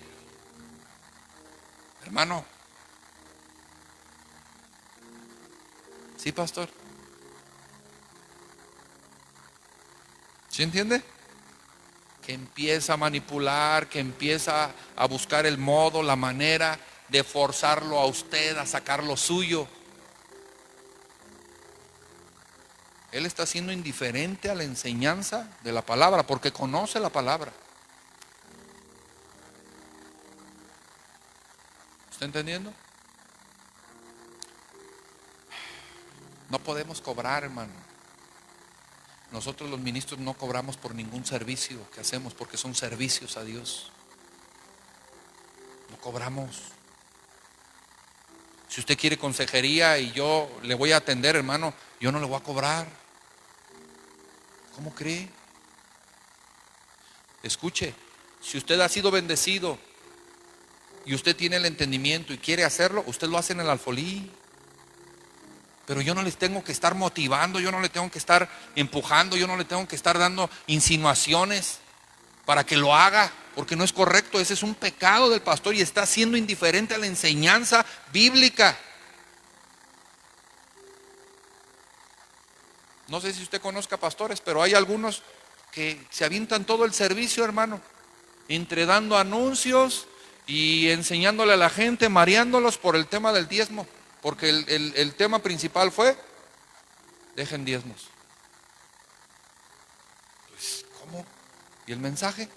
hermano. Sí, pastor. ¿Sí entiende? Que empieza a manipular, que empieza a buscar el modo, la manera de forzarlo a usted a sacar lo suyo. Él está siendo indiferente a la enseñanza de la palabra, porque conoce la palabra. ¿Está entendiendo? No podemos cobrar, hermano. Nosotros los ministros no cobramos por ningún servicio que hacemos, porque son servicios a Dios. No cobramos. Si usted quiere consejería y yo le voy a atender, hermano, yo no le voy a cobrar. ¿Cómo cree? Escuche, si usted ha sido bendecido y usted tiene el entendimiento y quiere hacerlo, usted lo hace en el alfolí. Pero yo no les tengo que estar motivando, yo no le tengo que estar empujando, yo no le tengo que estar dando insinuaciones para que lo haga, porque no es correcto. Ese es un pecado del pastor y está siendo indiferente a la enseñanza bíblica. No sé si usted conozca pastores, pero hay algunos que se avientan todo el servicio, hermano, entre dando anuncios y enseñándole a la gente, mareándolos por el tema del diezmo, porque el tema principal fue: dejen diezmos. Pues, ¿cómo? ¿Y el mensaje?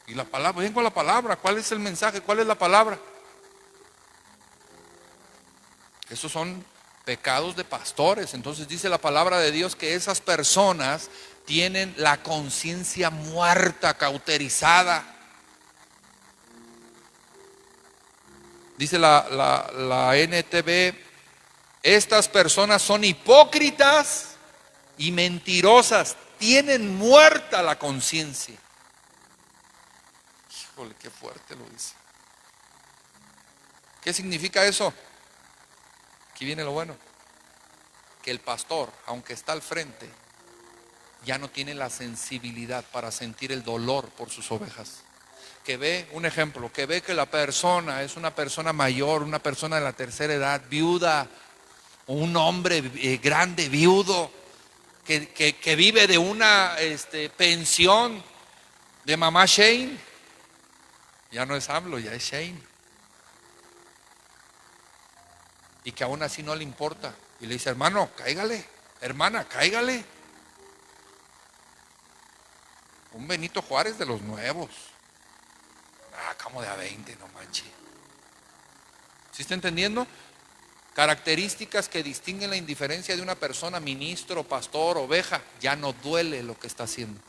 Y la palabra, vengo a la palabra. ¿Cuál es el mensaje? ¿Cuál es la palabra? Esos son pecados de pastores. Entonces dice la palabra de Dios que esas personas tienen la conciencia muerta, cauterizada. Dice la NTV: estas personas son hipócritas y mentirosas, tienen muerta la conciencia. Híjole, qué fuerte lo dice. ¿Qué significa eso? Aquí viene lo bueno: que el pastor, aunque está al frente, ya no tiene la sensibilidad para sentir el dolor por sus ovejas. Que ve, un ejemplo, que ve que la persona es una persona mayor, una persona de la tercera edad, viuda, o un hombre grande, viudo, que vive de una pensión de mamá Shane. Ya no es AMLO, ya es Shane. Y que aún así no le importa. Y le dice: hermano, cáigale. Hermana, cáigale. Un Benito Juárez de los nuevos. Como de a 20, no manche. ¿Sí está entendiendo? Características que distinguen la indiferencia de una persona: ministro, pastor, oveja. Ya no duele lo que está haciendo.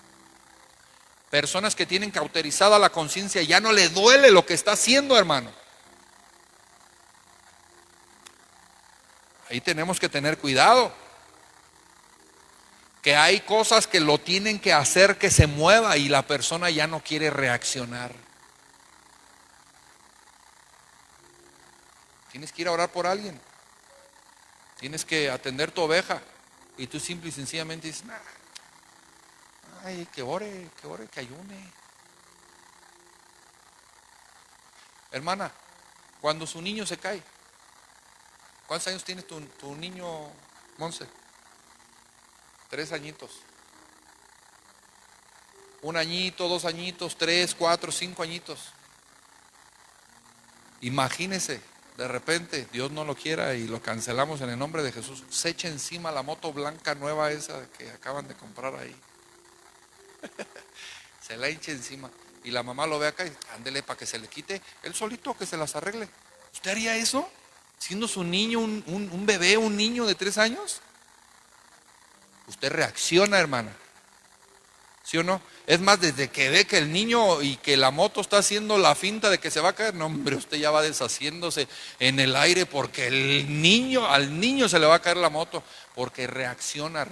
Personas que tienen cauterizada la conciencia, ya no le duele lo que está haciendo, hermano. Ahí tenemos que tener cuidado. Que hay cosas que lo tienen que hacer que se mueva y la persona ya no quiere reaccionar. Tienes que ir a orar por alguien. Tienes que atender tu oveja. Y tú simple y sencillamente dices: nah, ay, que ore, que ayune. Hermana, cuando su niño se cae, ¿cuántos años tiene tu niño, Monse? 3 añitos. Un añito, 2 añitos, 3, 4, 5 añitos. Imagínese, de repente, Dios no lo quiera y lo cancelamos en el nombre de Jesús, se echa encima la moto blanca nueva esa que acaban de comprar ahí. Se la echa encima y la mamá lo ve acá y ándele para que se le quite, él solito que se las arregle. ¿Usted haría eso? Siendo su niño, un bebé, un niño de 3 años. Usted reacciona, hermana. ¿Sí o no? Es más, desde que ve que el niño y que la moto está haciendo la finta de que se va a caer, no hombre, usted ya va deshaciéndose en el aire porque al niño se le va a caer la moto, porque reacciona,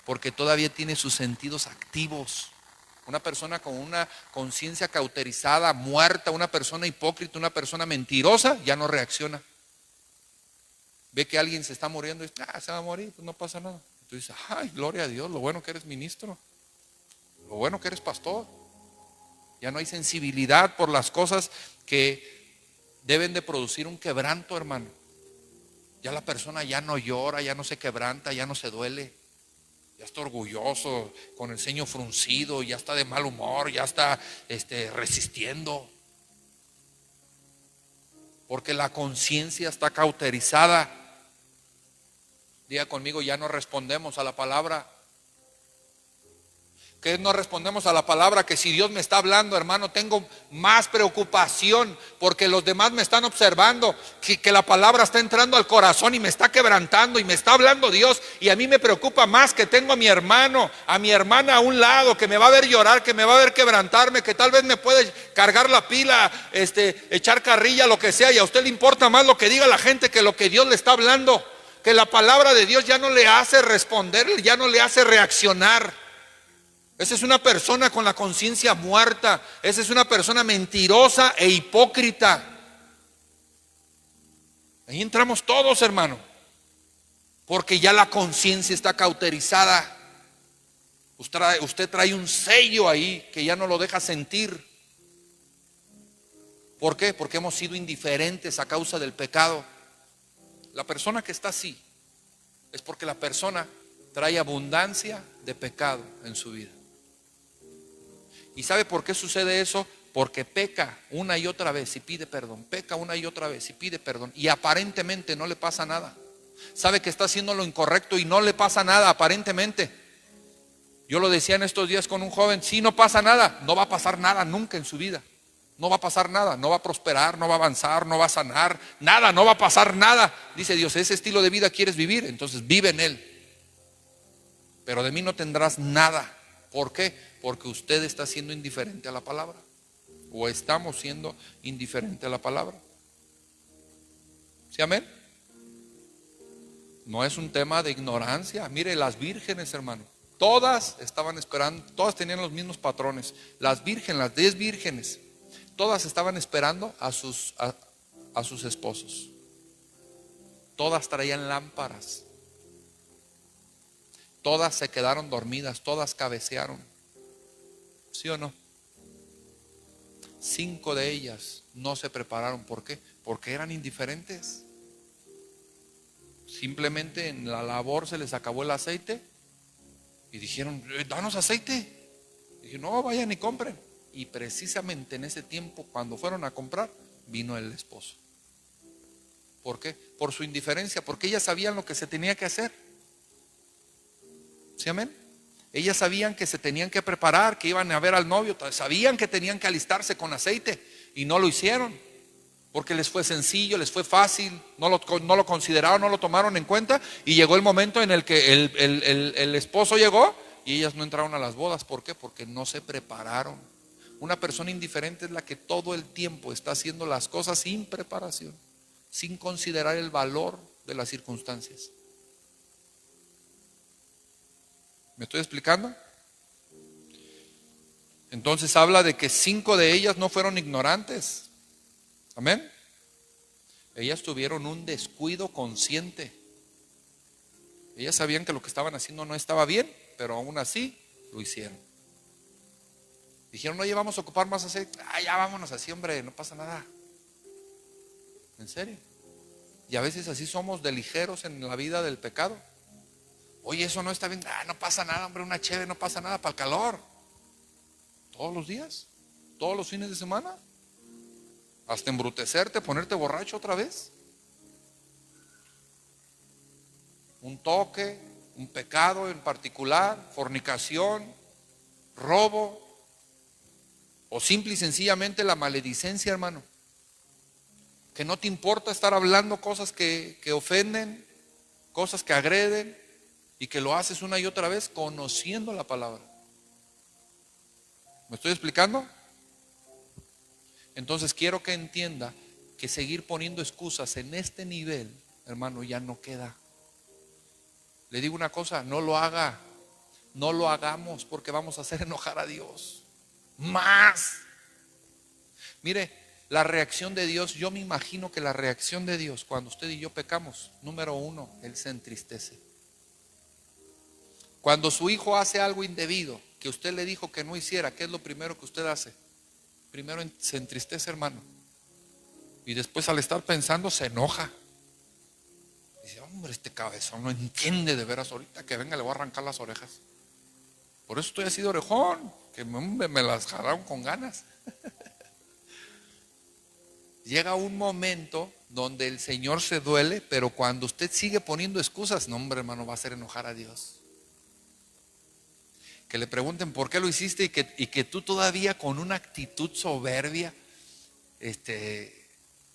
porque todavía tiene sus sentidos activos. Una persona con una conciencia cauterizada, muerta, una persona hipócrita, una persona mentirosa, ya no reacciona. Ve que alguien se está muriendo y dice, se va a morir, pues no pasa nada. Entonces dice, ay, gloria a Dios, lo bueno que eres ministro. Lo bueno que eres pastor. Ya no hay sensibilidad por las cosas que deben de producir un quebranto, hermano. Ya la persona ya no llora, ya no se quebranta, ya no se duele. Ya está orgulloso, con el ceño fruncido, ya está de mal humor, ya está resistiendo. Porque la conciencia está cauterizada. Diga conmigo, ya no respondemos a la palabra. Que no respondemos a la palabra, que si Dios me está hablando, hermano, tengo más preocupación porque los demás me están observando, que la palabra está entrando al corazón y me está quebrantando y me está hablando Dios, y a mí me preocupa más que tengo a mi hermano, a mi hermana a un lado, que me va a ver llorar, que me va a ver quebrantarme, que tal vez me puede cargar la pila, echar carrilla, lo que sea, y a usted le importa más lo que diga la gente que lo que Dios le está hablando, que la palabra de Dios ya no le hace responder, ya no le hace reaccionar. Esa es una persona con la conciencia muerta. Esa es una persona mentirosa e hipócrita. Ahí entramos todos, hermano. Porque ya la conciencia está cauterizada. Usted trae un sello ahí que ya no lo deja sentir. ¿Por qué? Porque hemos sido indiferentes a causa del pecado. La persona que está así es porque la persona trae abundancia de pecado en su vida. ¿Y sabe por qué sucede eso? Porque peca una y otra vez y pide perdón. Peca una y otra vez y pide perdón. Y aparentemente no le pasa nada. Sabe que está haciendo lo incorrecto y no le pasa nada aparentemente. Yo lo decía en estos días con un joven, sí, no pasa nada. No va a pasar nada nunca en su vida. No va a pasar nada. No va a prosperar, no va a avanzar, no va a sanar. Nada, no va a pasar nada. Dice Dios, ese estilo de vida quieres vivir, entonces vive en él. Pero de mí no tendrás nada. ¿Por qué? Porque usted está siendo indiferente a la palabra. O estamos siendo indiferente a la palabra. ¿Sí, amén? No es un tema de ignorancia. Mire, las vírgenes, hermano, todas estaban esperando, todas tenían los mismos patrones. Las vírgenes, las 10 vírgenes, todas estaban esperando a sus esposos. Todas traían lámparas. Todas se quedaron dormidas, todas cabecearon. ¿Sí o no? 5 de ellas no se prepararon. ¿Por qué? Porque eran indiferentes. Simplemente en la labor se les acabó el aceite y dijeron, danos aceite. Y dije, no, vayan y compren. Y precisamente en ese tiempo, cuando fueron a comprar, vino el esposo. ¿Por qué? Por su indiferencia, porque ellas sabían lo que se tenía que hacer. ¿Sí, amén? Ellas sabían que se tenían que preparar, que iban a ver al novio, sabían que tenían que alistarse con aceite y no lo hicieron, porque les fue sencillo, les fue fácil, no lo consideraron, no lo tomaron en cuenta, y llegó el momento en el que el esposo llegó y ellas no entraron a las bodas. ¿Por qué? Porque no se prepararon. Una persona indiferente es la que todo el tiempo está haciendo las cosas sin preparación, sin considerar el valor de las circunstancias. ¿Me estoy explicando? Entonces habla de que 5 de ellas no fueron ignorantes. Amén. Ellas tuvieron un descuido consciente. Ellas sabían que lo que estaban haciendo no estaba bien, pero aún así lo hicieron. Dijeron, oye, vamos a ocupar más aceite. Ya vámonos así, hombre, no pasa nada. ¿En serio? Y a veces así somos de ligeros en la vida del pecado. Oye, eso no está bien. No pasa nada, hombre, una cheve, no pasa nada para el calor. ¿Todos los días? ¿Todos los fines de semana? ¿Hasta embrutecerte, ponerte borracho otra vez? Un toque, un pecado en particular, fornicación, robo, o simple y sencillamente la maledicencia, hermano. Que no te importa estar hablando cosas que ofenden, cosas que agreden, y que lo haces una y otra vez conociendo la palabra. ¿Me estoy explicando? Entonces quiero que entienda que seguir poniendo excusas en este nivel, hermano, ya no queda. Le digo una cosa, no lo haga, no lo hagamos, porque vamos a hacer enojar a Dios más. Mire, la reacción de Dios, yo me imagino que la reacción de Dios cuando usted y yo pecamos, número uno, Él se entristece. Cuando su hijo hace algo indebido, que usted le dijo que no hiciera, ¿qué es lo primero que usted hace? Primero se entristece, hermano, y después, al estar pensando, se enoja. Dice, hombre, este cabezón no entiende de veras, ahorita que venga le voy a arrancar las orejas. Por eso estoy así de orejón, que me las jalaron con ganas. Llega un momento donde el Señor se duele, pero cuando usted sigue poniendo excusas, no, hombre, hermano, va a hacer enojar a Dios. Que le pregunten por qué lo hiciste, y que tú todavía con una actitud soberbia,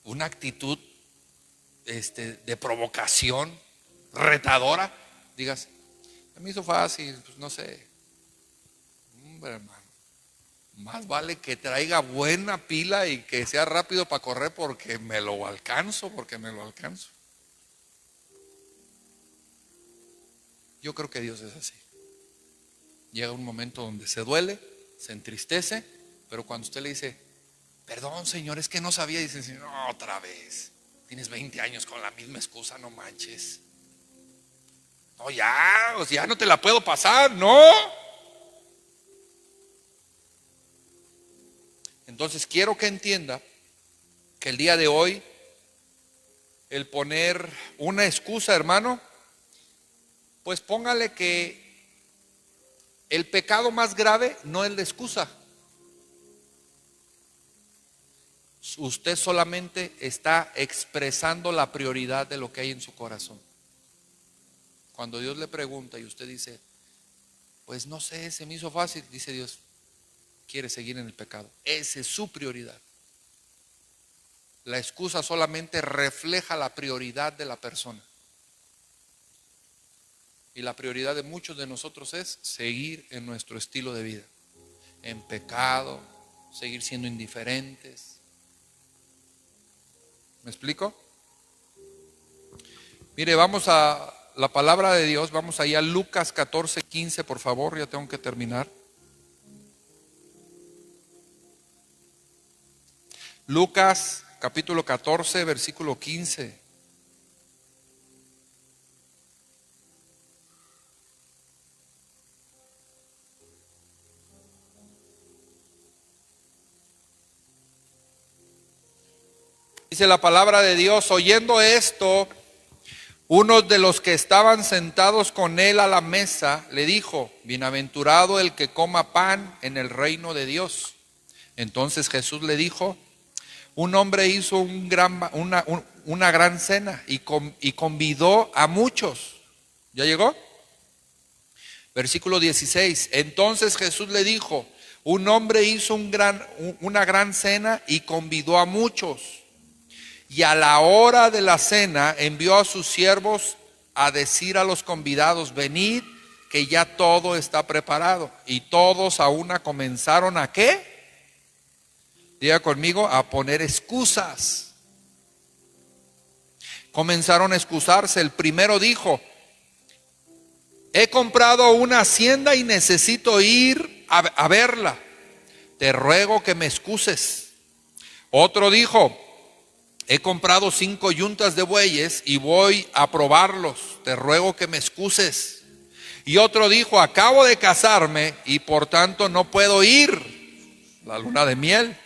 una actitud de provocación, retadora, digas, me hizo fácil, pues no sé. Hombre, hermano, más vale que traiga buena pila y que sea rápido para correr, porque me lo alcanzo. Yo creo que Dios es así. Llega un momento donde se duele, se entristece, pero cuando usted le dice, perdón, Señor, es que no sabía, dice, Señor, no, otra vez, tienes 20 años con la misma excusa, no manches. No, ya, o sea, ya no te la puedo pasar, no. Entonces quiero que entienda que el día de hoy, el poner una excusa, hermano, pues póngale que el pecado más grave no es la excusa. Usted solamente está expresando la prioridad de lo que hay en su corazón. Cuando Dios le pregunta y usted dice, pues no sé, se me hizo fácil, dice Dios, quiere seguir en el pecado. Esa es su prioridad. La excusa solamente refleja la prioridad de la persona. Y la prioridad de muchos de nosotros es seguir en nuestro estilo de vida, en pecado, seguir siendo indiferentes. ¿Me explico? Mire, vamos a la palabra de Dios, vamos allá a Lucas 14:15, por favor, ya tengo que terminar. Lucas capítulo 14, versículo 15. Dice la palabra de Dios, oyendo esto, uno de los que estaban sentados con él a la mesa le dijo, bienaventurado el que coma pan en el reino de Dios. Entonces Jesús le dijo, un hombre hizo una gran cena y convidó a muchos. ¿Ya llegó? Versículo 16. Entonces Jesús le dijo, un hombre hizo una gran cena y convidó a muchos. Y a la hora de la cena envió a sus siervos a decir a los convidados, venid, que ya todo está preparado. Y todos a una comenzaron ¿a qué? Diga conmigo, a poner excusas. Comenzaron a excusarse. El primero dijo, he comprado una hacienda y necesito ir a verla. Te ruego que me excuses. Otro dijo, he comprado 5 yuntas de bueyes y voy a probarlos. Te ruego que me excuses. Y otro dijo, acabo de casarme y por tanto no puedo ir. La luna de miel.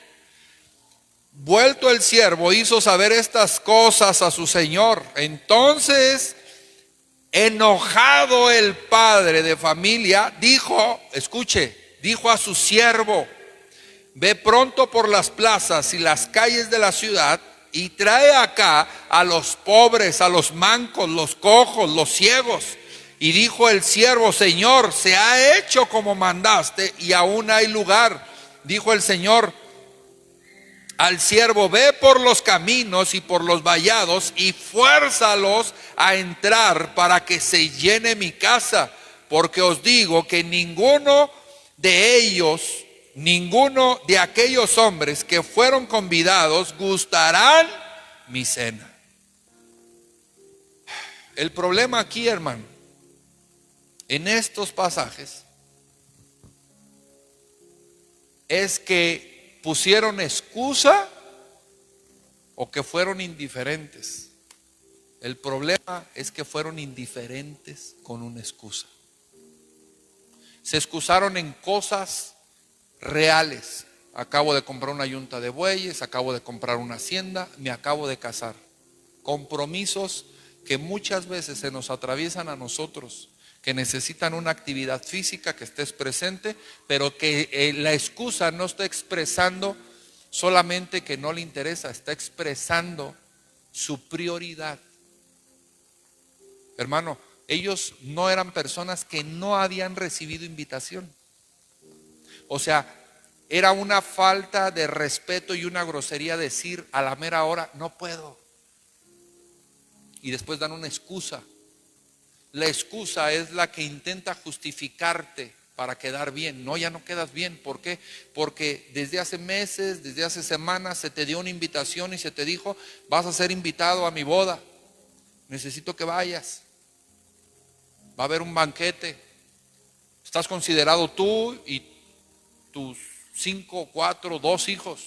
Vuelto el siervo hizo saber estas cosas a su señor. Entonces, enojado el padre de familia, dijo, escuche, dijo a su siervo, Ve pronto por las plazas y las calles de la ciudad y trae acá a los pobres, a los mancos, los cojos, los ciegos. Y dijo el siervo: Señor, se ha hecho como mandaste y aún hay lugar. Dijo el Señor al siervo: ve por los caminos y por los vallados y fuérzalos a entrar para que se llene mi casa, porque os digo que ninguno de aquellos hombres que fueron convidados gustarán mi cena. El problema aquí, hermano, en estos pasajes, es que pusieron excusa o que fueron indiferentes. El problema es que fueron indiferentes con una excusa. Se excusaron en cosas reales. Acabo de comprar una yunta de bueyes, acabo de comprar una hacienda, me acabo de casar. Compromisos que muchas veces se nos atraviesan a nosotros, que necesitan una actividad física, que estés presente, pero que la excusa no está expresando solamente que no le interesa, está expresando su prioridad. Hermano, ellos no eran personas que no habían recibido invitación. O sea, era una falta de respeto y una grosería decir a la mera hora: no puedo. Y después dan una excusa. La excusa es la que intenta justificarte para quedar bien. No, ya no quedas bien. ¿Por qué? Porque desde hace meses, desde hace semanas se te dio una invitación y se te dijo: vas a ser invitado a mi boda, necesito que vayas, va a haber un banquete, estás considerado tú y tus 5, 4, 2 hijos,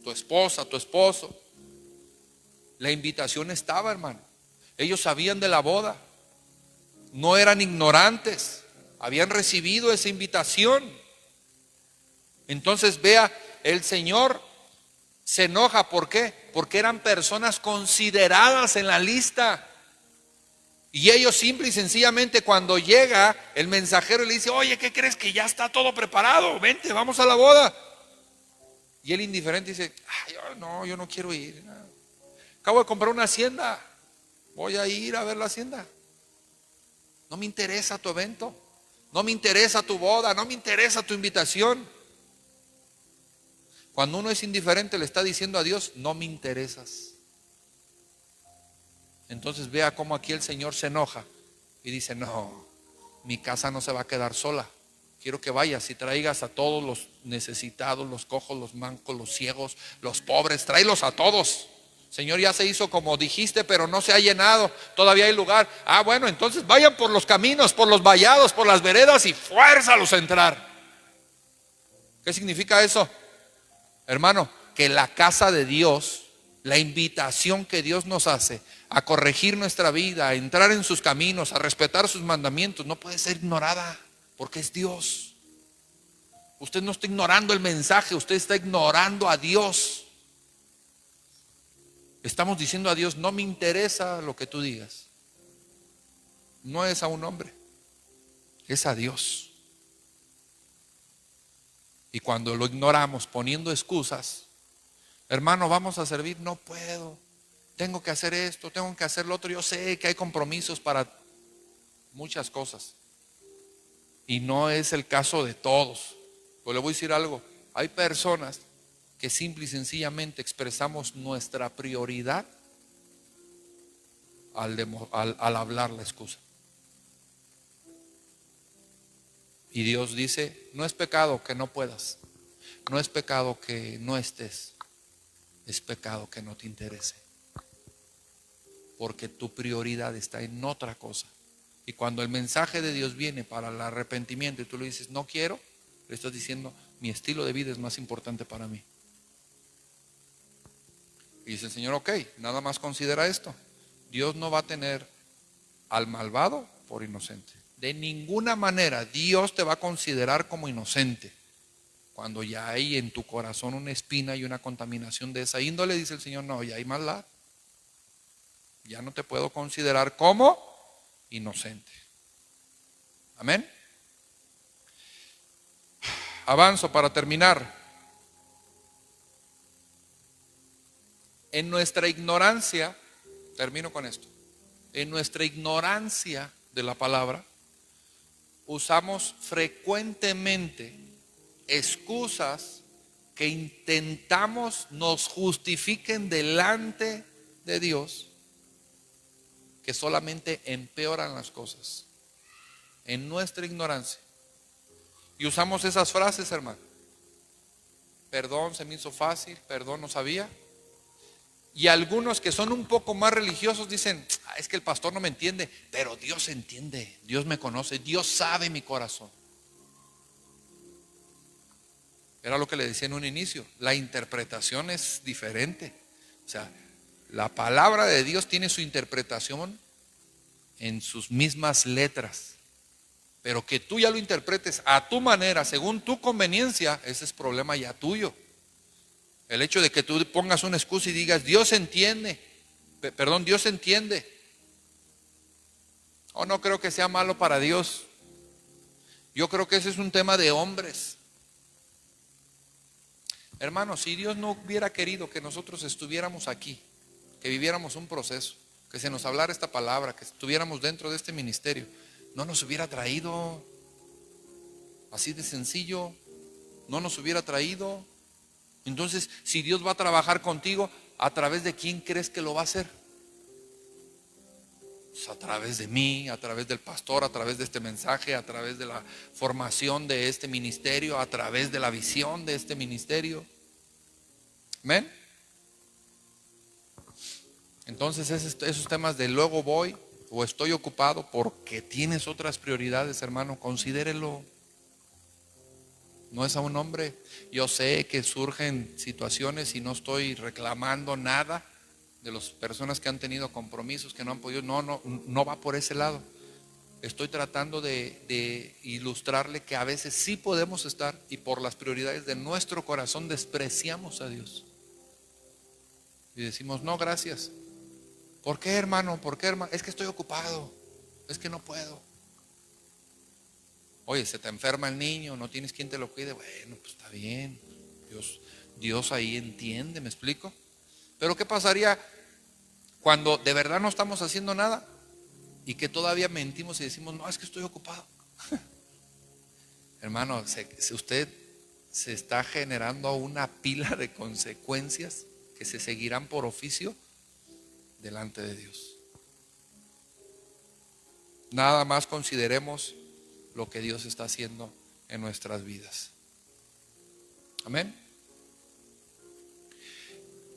tu esposa, tu esposo. La invitación estaba, hermano. Ellos sabían de la boda, no eran ignorantes, habían recibido esa invitación. Entonces vea, el Señor se enoja. ¿Por qué? Porque eran personas consideradas en la lista. Y ellos simple y sencillamente, cuando llega el mensajero y le dice: oye, ¿qué crees? Que ya está todo preparado, vente, vamos a la boda. Y el indiferente dice: ay, yo no quiero ir. Acabo de comprar una hacienda, voy a ir a ver la hacienda. No me interesa tu evento, no me interesa tu boda, no me interesa tu invitación. Cuando uno es indiferente, le está diciendo a Dios: no me interesas. Entonces vea cómo aquí el Señor se enoja y dice: no, mi casa no se va a quedar sola. Quiero que vayas y traigas a todos los necesitados, los cojos, los mancos, los ciegos, los pobres, tráelos a todos. Señor, ya se hizo como dijiste, pero no se ha llenado, todavía hay lugar. Bueno, entonces vayan por los caminos, por los vallados, por las veredas y fuérzalos a entrar. ¿Qué significa eso? Hermano, que la casa de Dios, la invitación que Dios nos hace a corregir nuestra vida, a entrar en sus caminos, a respetar sus mandamientos, no puede ser ignorada, porque es Dios. Usted no está ignorando el mensaje, usted está ignorando a Dios. Estamos diciendo a Dios: no me interesa lo que tú digas. No es a un hombre, es a Dios. Y cuando lo ignoramos poniendo excusas: hermano, vamos a servir, no puedo, tengo que hacer esto, tengo que hacer lo otro. Yo sé que hay compromisos para muchas cosas y no es el caso de todos. Pero le voy a decir algo: hay personas que simple y sencillamente expresamos nuestra prioridad al hablar la excusa. Y Dios dice: no es pecado que no puedas, no es pecado que no estés, es pecado que no te interese, porque tu prioridad está en otra cosa. Y cuando el mensaje de Dios viene para el arrepentimiento y tú le dices: no quiero, le estás diciendo: mi estilo de vida es más importante para mí. Y dice el Señor: ok, nada más considera esto: Dios no va a tener al malvado por inocente. De ninguna manera Dios te va a considerar como inocente. Cuando ya hay en tu corazón una espina y una contaminación de esa índole, dice el Señor: no, ya hay maldad, ya no te puedo considerar como inocente. Amén. Avanzo para terminar. En nuestra ignorancia, termino con esto, en nuestra ignorancia de la palabra, usamos frecuentemente excusas que intentamos nos justifiquen delante de Dios, que solamente empeoran las cosas. En nuestra ignorancia. Y usamos esas frases, hermano. Perdón, se me hizo fácil, perdón, no sabía. Y algunos que son un poco más religiosos dicen, es que el pastor no me entiende, pero Dios entiende, Dios me conoce, Dios sabe mi corazón. Era lo que le decía en un inicio, la interpretación es diferente. O sea, la palabra de Dios tiene su interpretación en sus mismas letras, pero que tú ya lo interpretes a tu manera, según tu conveniencia, ese es problema ya tuyo. El hecho de que tú pongas una excusa y digas, Dios entiende, Dios entiende. O no creo que sea malo para Dios. Yo creo que ese es un tema de hombres. Hermanos, si Dios no hubiera querido que nosotros estuviéramos aquí, que viviéramos un proceso, que se nos hablara esta palabra, que estuviéramos dentro de este ministerio, no nos hubiera traído. Así de sencillo, no nos hubiera traído. Entonces, si Dios va a trabajar contigo, ¿a través de quién crees que lo va a hacer? Pues a través de mí, a través del pastor, a través de este mensaje, a través de la formación de este ministerio, a través de la visión de este ministerio. ¿Amén? Entonces esos temas de luego voy o estoy ocupado porque tienes otras prioridades, hermano, considérelo. No es a un hombre. Yo sé que surgen situaciones y no estoy reclamando nada de las personas que han tenido compromisos, que no han podido. No va por ese lado. Estoy tratando de ilustrarle que a veces sí podemos estar y por las prioridades de nuestro corazón despreciamos a Dios. Y decimos, no, gracias. ¿Por qué, hermano? ¿Por qué, hermano? Es que estoy ocupado. Es que no puedo. Oye, se te enferma el niño, no tienes quien te lo cuide. Bueno, pues está bien. Dios ahí entiende, ¿me explico? Pero ¿qué pasaría cuando de verdad no estamos haciendo nada y que todavía mentimos y decimos, no, es que estoy ocupado? Hermano, usted se está generando una pila de consecuencias que se seguirán por oficio delante de Dios. Nada más consideremos lo que Dios está haciendo en nuestras vidas. Amén.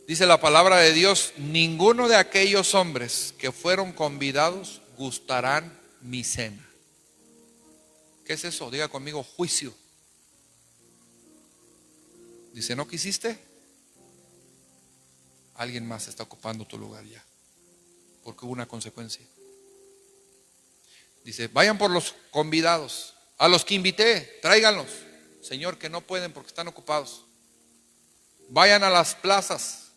Dice la palabra de Dios, ninguno de aquellos hombres que fueron convidados gustarán mi cena. ¿Qué es eso? Diga conmigo, juicio. Dice, ¿no quisiste? Alguien más está ocupando tu lugar ya, porque hubo una consecuencia. Dice, vayan por los convidados, a los que invité, tráiganlos. Señor, que no pueden porque están ocupados. Vayan a las plazas,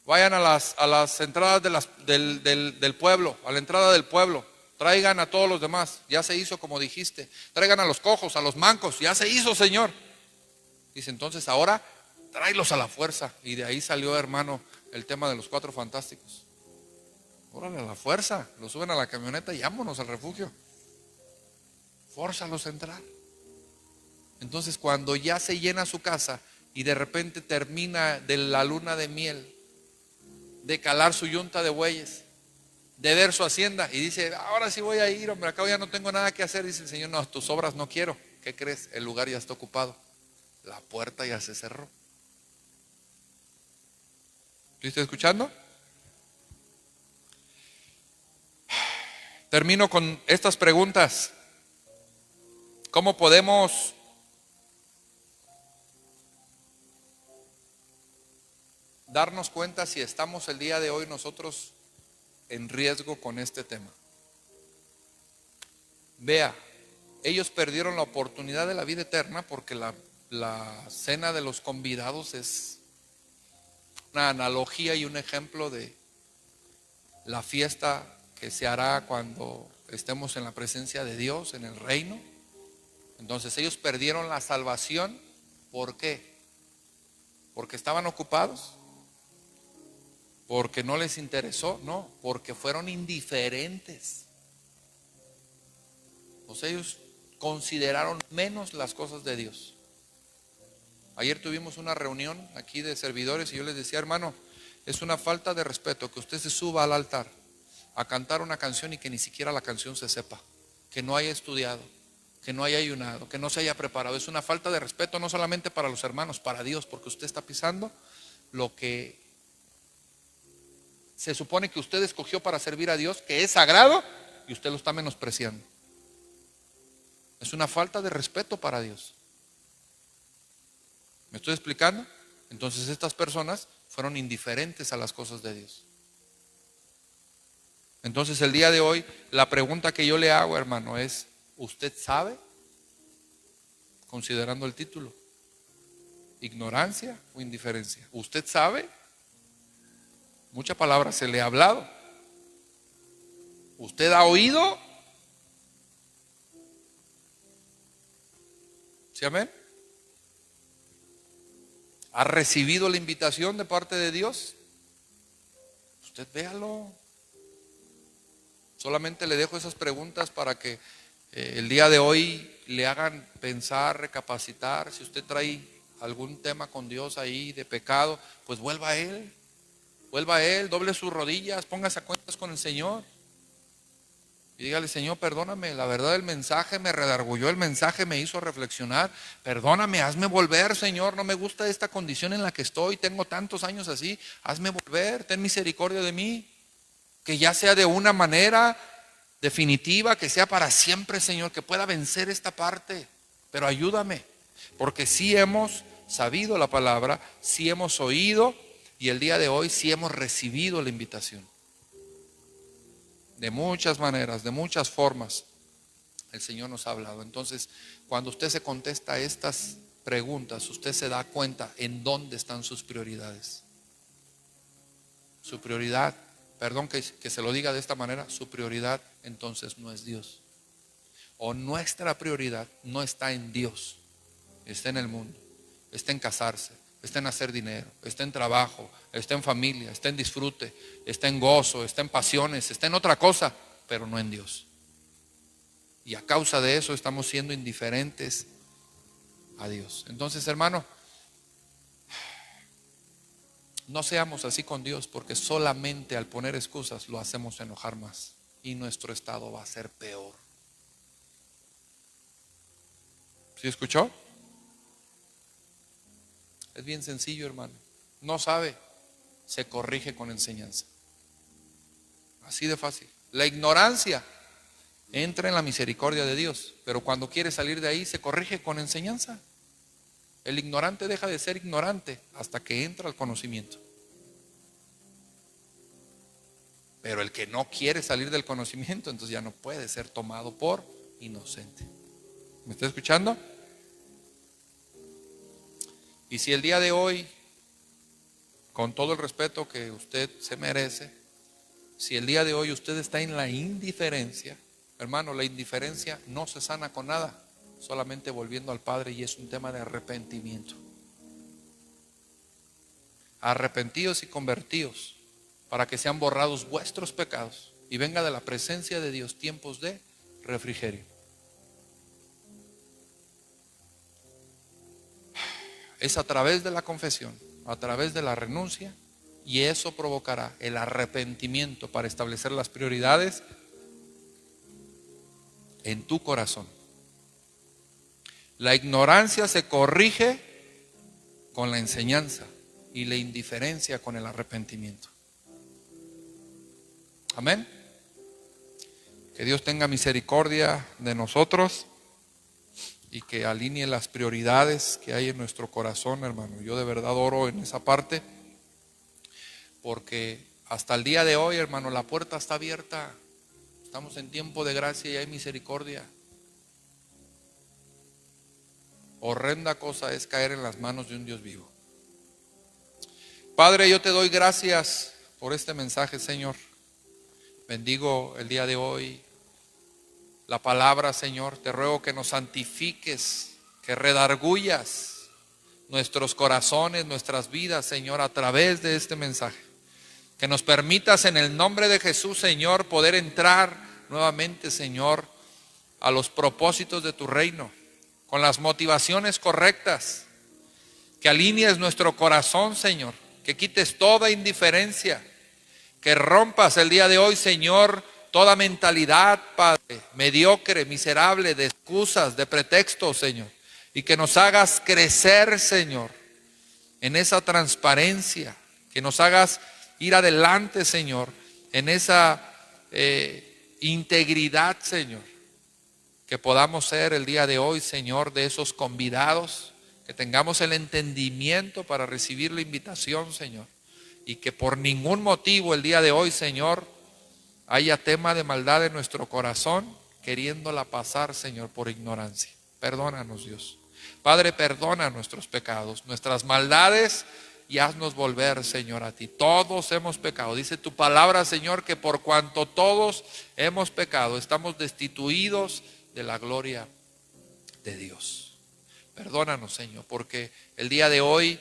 vayan a las entradas del pueblo, a la entrada del pueblo. Traigan a todos los demás, ya se hizo como dijiste. Traigan a los cojos, a los mancos, ya se hizo, Señor. Dice, entonces ahora tráelos a la fuerza. Y de ahí salió, hermano, el tema de los 4 fantásticos. Órale, a la fuerza, los suben a la camioneta y vámonos al refugio. Fórzalos a entrar. Entonces cuando ya se llena su casa y de repente termina de la luna de miel, de calar su yunta de bueyes, de ver su hacienda y dice, ahora sí voy a ir, hombre, acá ya no tengo nada que hacer, dice el Señor, no, tus obras no quiero. ¿Qué crees? El lugar ya está ocupado, la puerta ya se cerró. ¿Sí está escuchando? Termino con estas preguntas. ¿Cómo podemos darnos cuenta si estamos el día de hoy nosotros en riesgo con este tema? Vea, ellos perdieron la oportunidad de la vida eterna porque la cena de los convidados es una analogía y un ejemplo de la fiesta que se hará cuando estemos en la presencia de Dios, en el reino. Entonces ellos perdieron la salvación. ¿Por qué? ¿Porque estaban ocupados? ¿Porque no les interesó? No, porque fueron indiferentes. O sea, ellos consideraron menos las cosas de Dios. Ayer tuvimos una reunión aquí de servidores y yo les decía, hermano, es una falta de respeto que usted se suba al altar a cantar una canción y que ni siquiera la canción se sepa, que no haya estudiado, que no haya ayunado, que no se haya preparado. Es una falta de respeto no solamente para los hermanos, para Dios, porque usted está pisando lo que se supone que usted escogió para servir a Dios, que es sagrado, y usted lo está menospreciando. Es una falta de respeto para Dios. ¿Me estoy explicando? Entonces estas personas fueron indiferentes a las cosas de Dios. Entonces el día de hoy la pregunta que yo le hago, hermano, es: ¿usted sabe? Considerando el título, ignorancia o indiferencia. ¿Usted sabe? Mucha palabra se le ha hablado. ¿Usted ha oído? ¿Sí, amén? ¿Ha recibido la invitación de parte de Dios? Usted véalo. Solamente le dejo esas preguntas para que el día de hoy le hagan pensar, recapacitar. Si usted trae algún tema con Dios ahí de pecado, pues vuelva a Él. Vuelva a Él, doble sus rodillas, póngase a cuentas con el Señor. Y dígale: Señor, perdóname, la verdad el mensaje me redarguyó, el mensaje me hizo reflexionar. Perdóname, hazme volver, Señor, no me gusta esta condición en la que estoy, tengo tantos años así, hazme volver, ten misericordia de mí. Que ya sea de una manera definitiva, que sea para siempre, Señor, que pueda vencer esta parte. Pero ayúdame, porque sí hemos sabido la palabra, sí hemos oído, y el día de hoy sí hemos recibido la invitación. De muchas maneras, de muchas formas, el Señor nos ha hablado. Entonces, cuando usted se contesta a estas preguntas, usted se da cuenta en dónde están sus prioridades. Su prioridad, perdón que se lo diga de esta manera, su prioridad entonces no es Dios. O nuestra prioridad no está en Dios, está en el mundo, está en casarse, está en hacer dinero, está en trabajo, está en familia, está en disfrute, está en gozo, está en pasiones, está en otra cosa, pero no en Dios. Y a causa de eso estamos siendo indiferentes a Dios. Entonces, hermano, no seamos así con Dios, porque solamente al poner excusas lo hacemos enojar más y nuestro estado va a ser peor. ¿Sí escuchó? Es bien sencillo, hermano. No sabe, se corrige con enseñanza. Así de fácil. La ignorancia entra en la misericordia de Dios, pero cuando quiere salir de ahí se corrige con enseñanza. El ignorante deja de ser ignorante hasta que entra al conocimiento. Pero el que no quiere salir del conocimiento, entonces ya no puede ser tomado por inocente. ¿Me está escuchando? Y si el día de hoy, con todo el respeto que usted se merece, si el día de hoy usted está en la indiferencia, hermano, la indiferencia no se sana con nada, solamente volviendo al Padre, y es un tema de arrepentimiento. Arrepentidos y convertidos, para que sean borrados vuestros pecados y venga de la presencia de Dios tiempos de refrigerio. Es a través de la confesión, a través de la renuncia, y eso provocará el arrepentimiento para establecer las prioridades en tu corazón. La ignorancia se corrige con la enseñanza y la indiferencia con el arrepentimiento. Amén. Que Dios tenga misericordia de nosotros y que alinee las prioridades que hay en nuestro corazón, hermano. Yo de verdad oro en esa parte, porque hasta el día de hoy, hermano, la puerta está abierta. Estamos en tiempo de gracia y hay misericordia. Horrenda cosa es caer en las manos de un Dios vivo. Padre, yo te doy gracias por este mensaje, Señor. Bendigo el día de hoy la palabra, Señor. Te ruego que nos santifiques, que redargullas nuestros corazones, nuestras vidas, Señor, a través de este mensaje. Que nos permitas en el nombre de Jesús, Señor, poder entrar nuevamente, Señor, a los propósitos de tu reino, con las motivaciones correctas. Que alinees nuestro corazón, Señor, que quites toda indiferencia, que rompas el día de hoy, Señor, toda mentalidad, Padre, mediocre, miserable, de excusas, de pretextos, Señor, y que nos hagas crecer, Señor, en esa transparencia, que nos hagas ir adelante, Señor, en esa integridad, Señor, que podamos ser el día de hoy, Señor, de esos convidados, que tengamos el entendimiento para recibir la invitación, Señor, y que por ningún motivo el día de hoy, Señor, haya tema de maldad en nuestro corazón, queriéndola pasar, Señor, por ignorancia. Perdónanos, Dios. Padre, perdona nuestros pecados, nuestras maldades, y haznos volver, Señor, a ti. Todos hemos pecado. Dice tu palabra, Señor, que por cuanto todos hemos pecado, estamos destituidos de la gloria de Dios. Perdónanos, Señor, porque el día de hoy,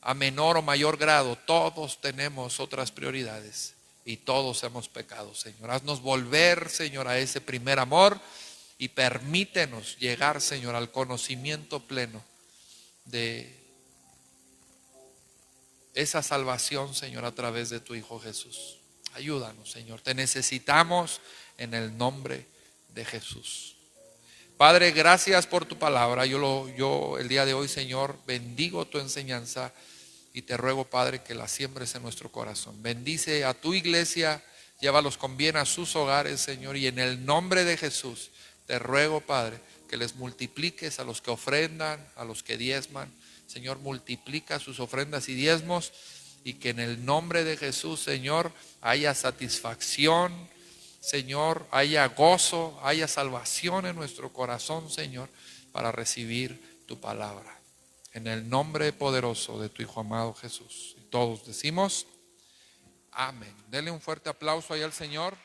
a menor o mayor grado, todos tenemos otras prioridades y todos hemos pecado, Señor. Haznos volver, Señor, a ese primer amor y permítenos llegar, Señor, al conocimiento pleno de esa salvación, Señor, a través de tu Hijo Jesús. Ayúdanos, Señor. Te necesitamos en el nombre de Jesús. Padre, gracias por tu palabra. Yo el día de hoy, Señor, bendigo tu enseñanza y te ruego, Padre, que la siembres en nuestro corazón. Bendice a tu iglesia, llévalos con bien a sus hogares, Señor, y en el nombre de Jesús te ruego, Padre, que les multipliques a los que ofrendan, a los que diezman. Señor, multiplica sus ofrendas y diezmos, y que en el nombre de Jesús, Señor, haya satisfacción, Señor, haya gozo, haya salvación en nuestro corazón, Señor, para recibir tu palabra. En el nombre poderoso de tu Hijo amado Jesús. Y todos decimos amén. Denle un fuerte aplauso ahí al Señor.